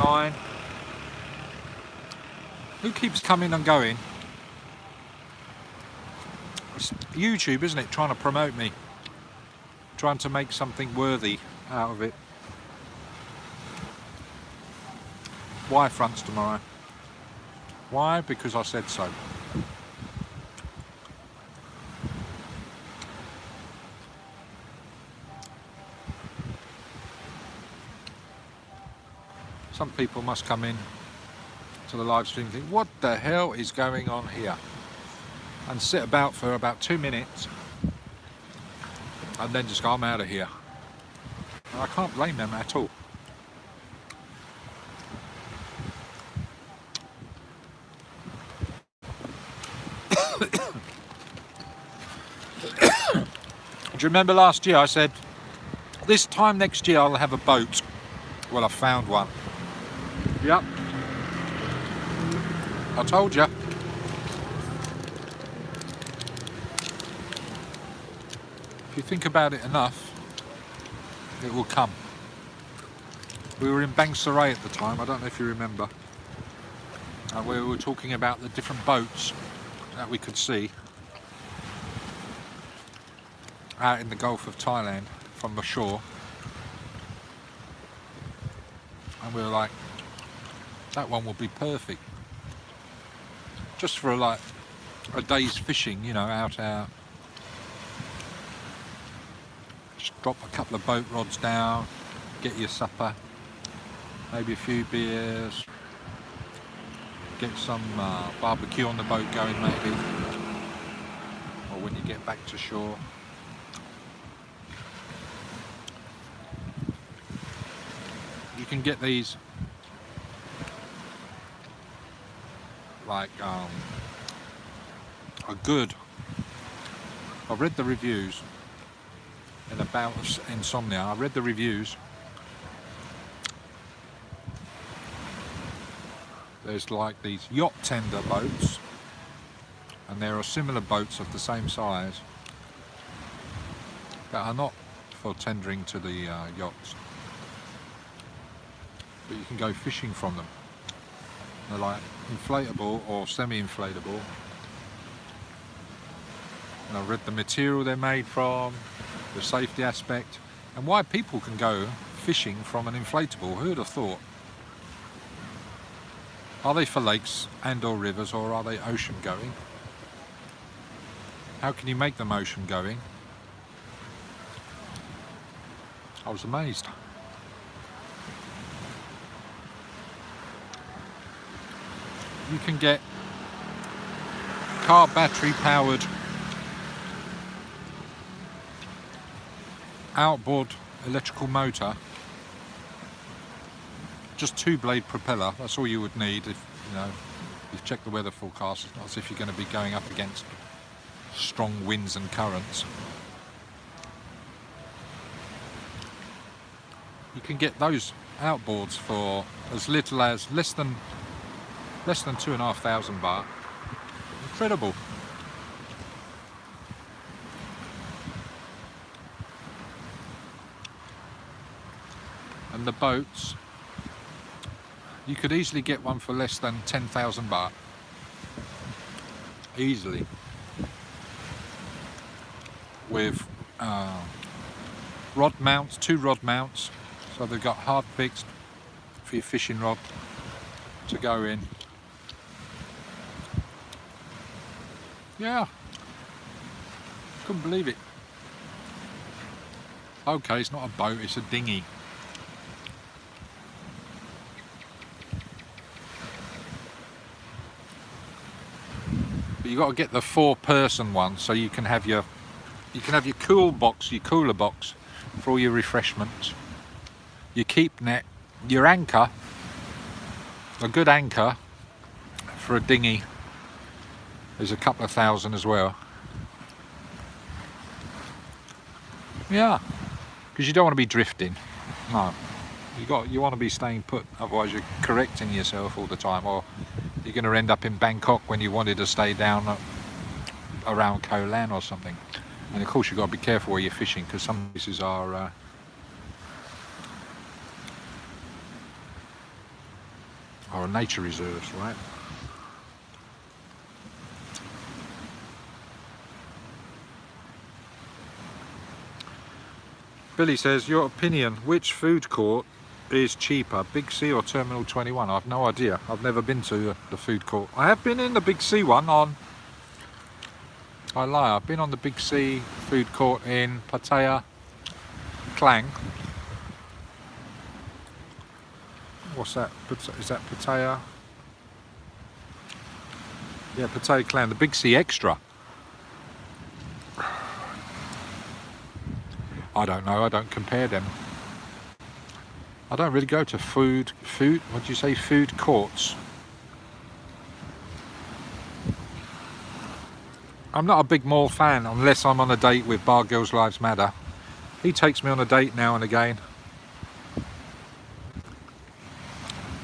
9. Who keeps coming and going? It's YouTube, isn't it? Trying to promote me. Trying to make something worthy out of it. Y fronts tomorrow. Why? Because I said so. Some people must come in to the live stream and think, what the hell is going on here? And sit about for about 2 minutes and then just go, I'm out of here. And I can't blame them at all. Do you remember last year I said, this time next year I'll have a boat? Well, I found one. Yep. I told you. If you think about it enough, it will come. We were in Bangsaray at the time, I don't know if you remember. And we were talking about the different boats that we could see out in the Gulf of Thailand from the shore. And we were like, that one will be perfect. Just for like a day's fishing, you know, out. Just drop a couple of boat rods down, get your supper, maybe a few beers, get some barbecue on the boat going maybe, or when you get back to shore. You can get these like a good, I've read the reviews in About Insomnia, I read the reviews. There's like these yacht tender boats, and there are similar boats of the same size that are not for tendering to the yachts. But you can go fishing from them. They're like inflatable or semi-inflatable. And I've read the material they're made from, the safety aspect, and why people can go fishing from an inflatable. Who would have thought? Are they for lakes and or rivers, or are they ocean going? How can you make them ocean going? I was amazed. You can get car battery powered outboard electrical motor, just 2-blade propeller. That's all you would need if you've checked the weather forecast. It's not as if you're going to be going up against strong winds and currents. You can get those outboards for as little as less than 2,500 baht. Incredible. And the boats, you could easily get one for less than 10,000 baht. Easily. With rod mounts, 2 rod mounts. So they've got hard fixed for your fishing rod to go in. Yeah, couldn't believe it. Okay, it's not a boat, it's a dinghy. But you got to get the 4-person one, so you can have your cooler box for all your refreshments, your keep net, your anchor, a good anchor for a dinghy. There's a couple of thousand as well. Yeah, because you don't want to be drifting. No, you want to be staying put. Otherwise, you're correcting yourself all the time, or you're going to end up in Bangkok when you wanted to stay down around Koh Lan or something. And of course, you've got to be careful where you're fishing, because some places are nature reserves, right? Billy says, your opinion, which food court is cheaper, Big C or Terminal 21? I've no idea. I've never been to the food court. I have been in the Big C one I lie, I've been on the Big C food court in Pattaya, Klang. What's that? Is that Pattaya? Yeah, Pattaya Klang, the Big C Extra. I don't know, I don't compare them. I don't really go to food, what do you say, food courts. I'm not a big mall fan unless I'm on a date with Bar Girls Lives Matter. He takes me on a date now and again.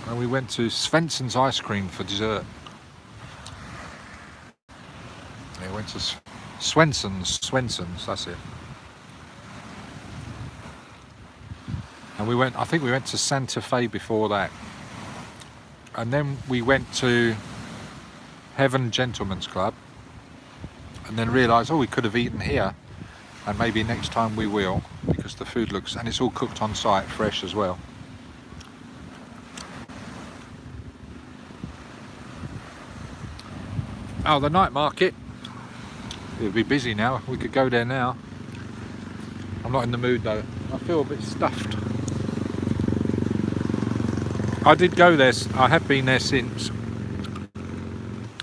And we went to Svensson's ice cream for dessert. Yeah, we went to Svensson's, that's it. And I think we went to Santa Fe before that. And then we went to Heaven Gentlemen's Club. And then realised, we could have eaten here. And maybe next time we will, because the food looks, and it's all cooked on site, fresh as well. Oh, the night market. It'll be busy now. We could go there now. I'm not in the mood though. I feel a bit stuffed. I did go there, I have been there since,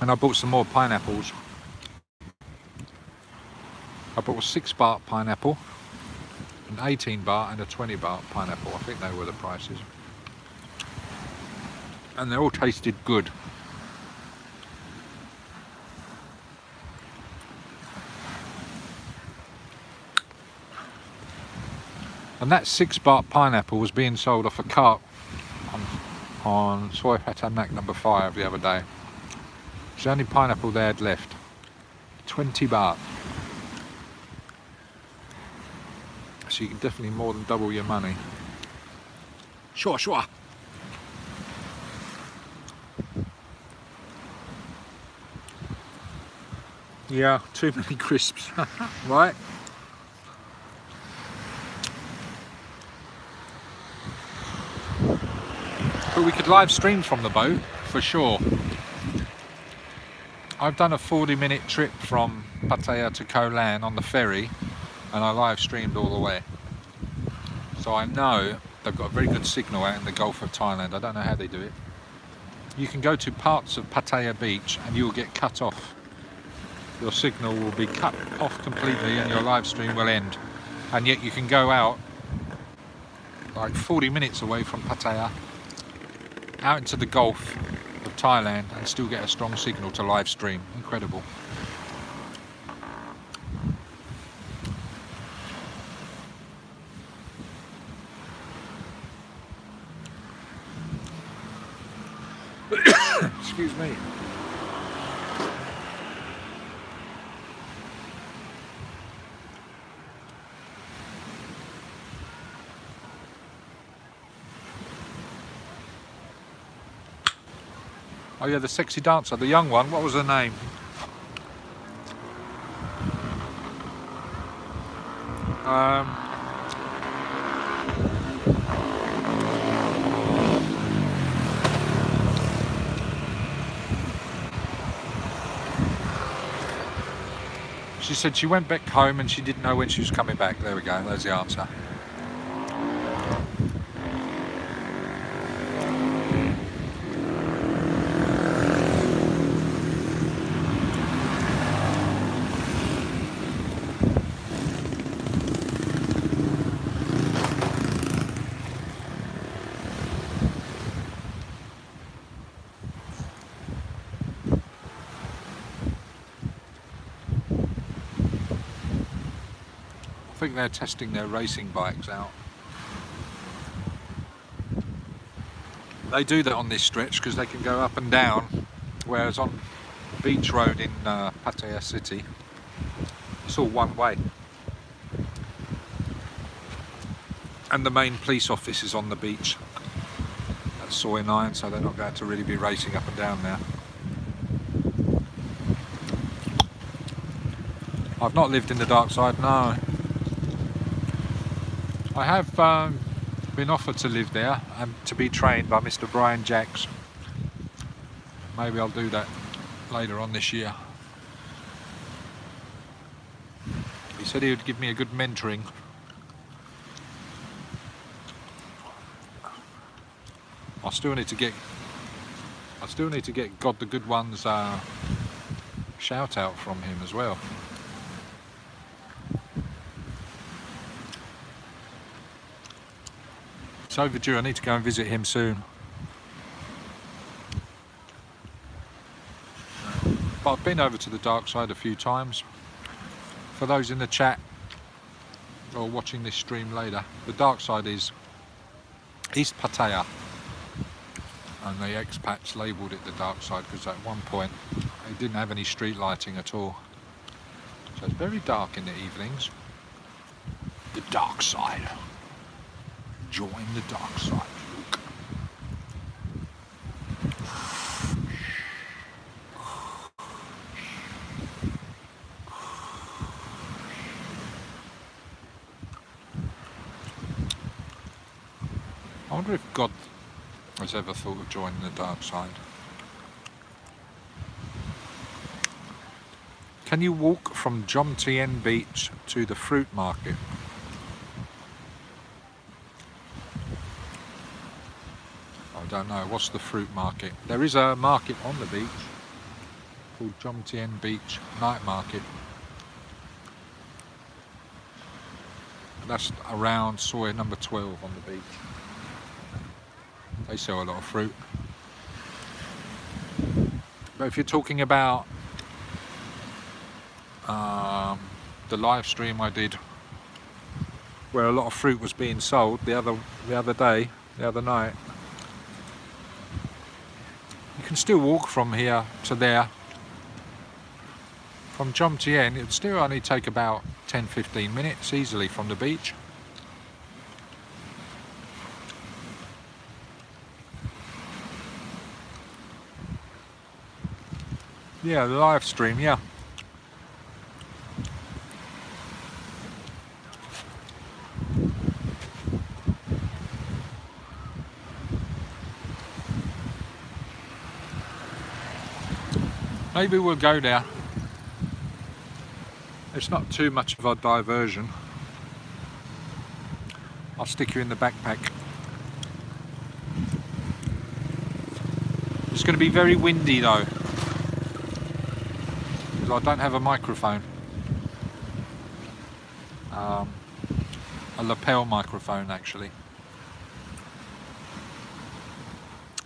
and I bought some more pineapples. I bought a 6 baht pineapple, an 18 baht and a 20 baht pineapple. I think they were the prices. And they all tasted good. And that 6 baht pineapple was being sold off a cart on Soi Phattanac number 5 the other day. It's the only pineapple they had left. 20 baht. So you can definitely more than double your money. Sure, sure. Yeah, too many crisps, right? But we could live stream from the boat, for sure. I've done a 40-minute trip from Pattaya to Koh Lan on the ferry, and I live streamed all the way. So I know they've got a very good signal out in the Gulf of Thailand. I don't know how they do it. You can go to parts of Pattaya beach and you will get cut off. Your signal will be cut off completely and your live stream will end. And yet you can go out like 40 minutes away from Pattaya, out into the Gulf of Thailand, and still get a strong signal to live stream. Incredible. Excuse me. Oh yeah, the sexy dancer, the young one, what was her name? She said she went back home and she didn't know when she was coming back. There we go, there's the answer. I think they're testing their racing bikes out. They do that on this stretch because they can go up and down, whereas on Beach Road in Pattaya City, it's all one way. And the main police office is on the beach at Soi 9, so they're not going to really be racing up and down there. I've not lived in the dark side, no. I have been offered to live there and to be trained by Mr. Brian Jacks. Maybe I'll do that later on this year. He said he would give me a good mentoring. I still need to get God the Good One's shout out from him as well. It's overdue. I need to go and visit him soon. But I've been over to the dark side a few times. For those in the chat or watching this stream later, the dark side is East Pattaya, and the expats labelled it the dark side because at one point it didn't have any street lighting at all. So it's very dark in the evenings. The dark side. Join the dark side, Luke. I wonder if God has ever thought of joining the dark side. Can you walk from Jom Tien Beach to the fruit market? I don't know. What's the fruit market? There is a market on the beach called Jom Tien Beach Night Market. That's around Soi number 12 on the beach. They sell a lot of fruit. But if you're talking about the live stream I did where a lot of fruit was being sold the other night, you can still walk from here to there. From Jom Tien, it'd still only take about 10-15 minutes easily from the beach. Yeah, the live stream, yeah. Maybe we'll go there. It's not too much of a diversion. I'll stick you in the backpack. It's going to be very windy though, because I don't have a microphone. A lapel microphone actually.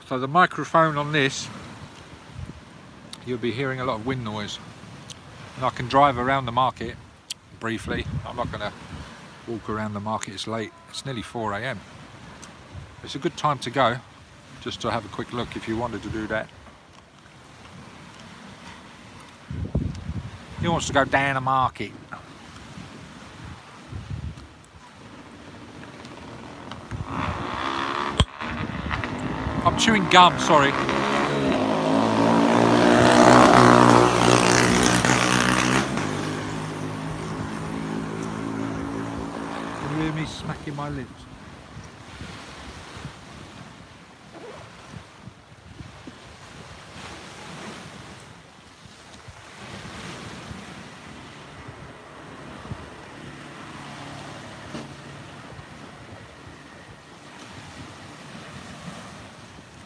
So the microphone on this, you'll be hearing a lot of wind noise. And I can drive around the market briefly. I'm not going to walk around the market, it's late. It's nearly 4 AM. It's a good time to go, just to have a quick look if you wanted to do that. He wants to go down the market. I'm chewing gum, sorry. Can you hear me smacking my lips?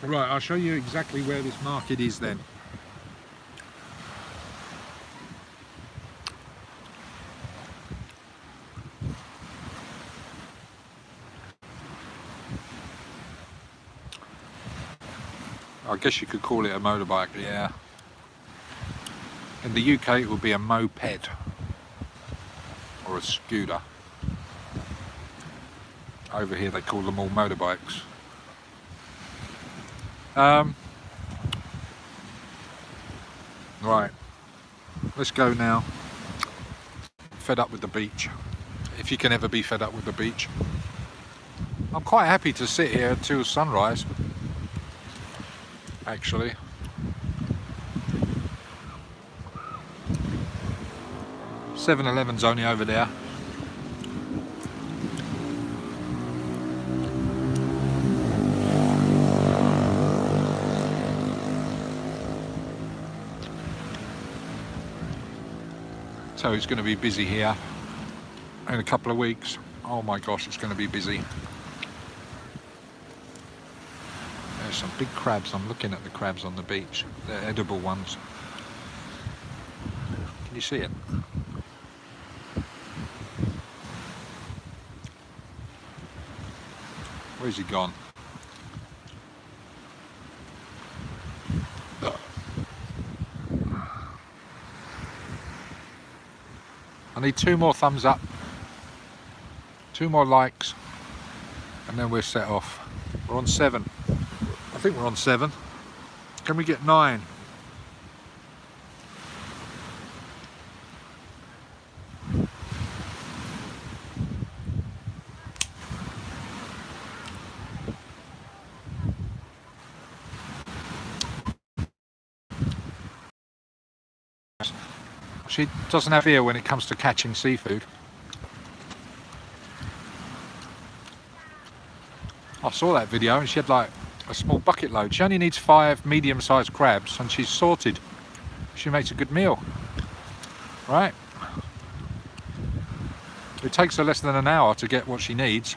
Right, I'll show you exactly where this market is then. I guess you could call it a motorbike, yeah. In the UK it would be a moped or a scooter. Over here they call them all motorbikes. Right, let's go now. Fed up with the beach, if you can ever be fed up with the beach. I'm quite happy to sit here until sunrise, actually. $7-Eleven's only over there. So it's going to be busy here in a couple of weeks. Oh my gosh, it's going to be busy. There's some big crabs. I'm looking at the crabs on the beach. They're edible ones. Can you see it? Where's he gone? I need 2 more thumbs up, 2 more likes, and then we're set off. We're on 7. I think we're on 7. Can we get 9? She doesn't have ear when it comes to catching seafood. I saw that video and she had like a small bucket load. She only needs 5 medium-sized crabs and she's sorted. She makes a good meal, right? It takes her less than an hour to get what she needs.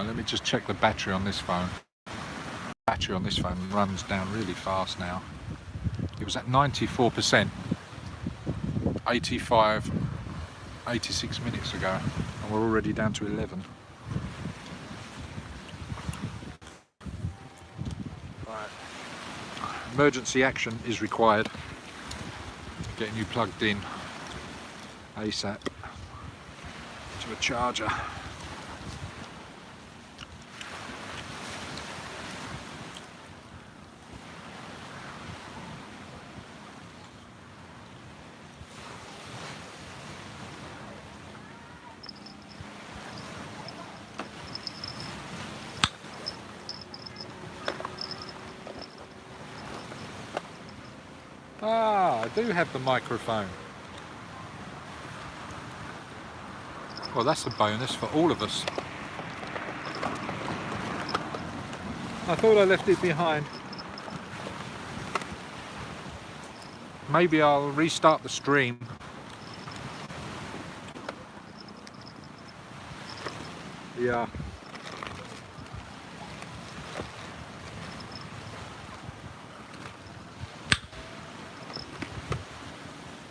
Let me just check the battery on this phone. Battery on this phone runs down really fast now. It was at 94%, 86 minutes ago, and we're already down to 11. Right. Emergency action is required. Getting you plugged in ASAP to a charger. Ah, I do have the microphone. Well, that's a bonus for all of us. I thought I left it behind. Maybe I'll restart the stream. Yeah.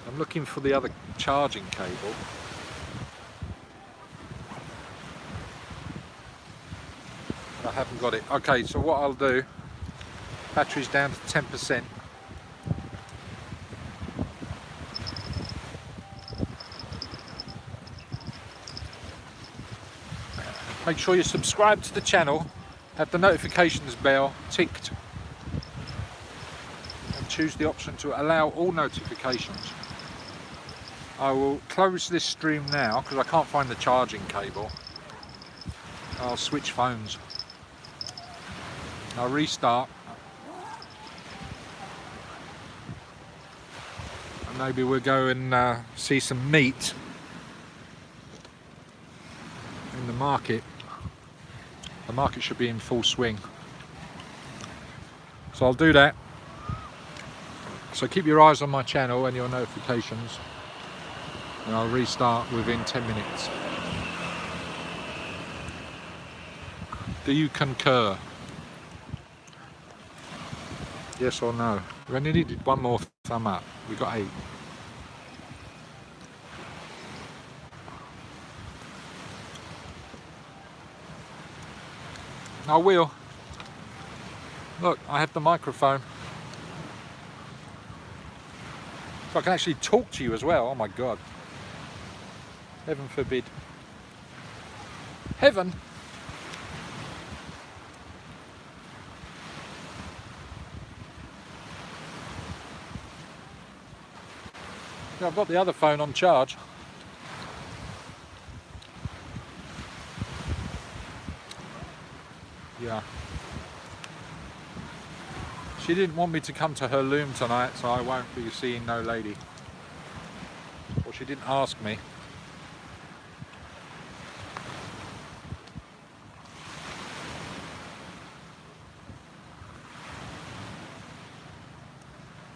I'm looking for the other charging cable. I haven't got it. Okay, so what I'll do, battery's down to 10%. Make sure you subscribe to the channel, have the notifications bell ticked, and choose the option to allow all notifications. I will close this stream now because I can't find the charging cable. I'll switch phones. I'll restart. And maybe we'll go and see some meat in the market. The market should be in full swing. So I'll do that. So keep your eyes on my channel and your notifications. And I'll restart within 10 minutes. Do you concur? Yes or no? We only needed one more thumb up. We got 8. I will. Look, I have the microphone. So I can actually talk to you as well. Oh my God. Heaven forbid. Heaven? Yeah, I've got the other phone on charge. Yeah. She didn't want me to come to her loom tonight, so I won't be seeing no lady. Or she didn't ask me.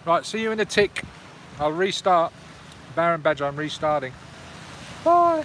Right, see you in a tick. I'll restart. Baron Badger, I'm restarting. Bye.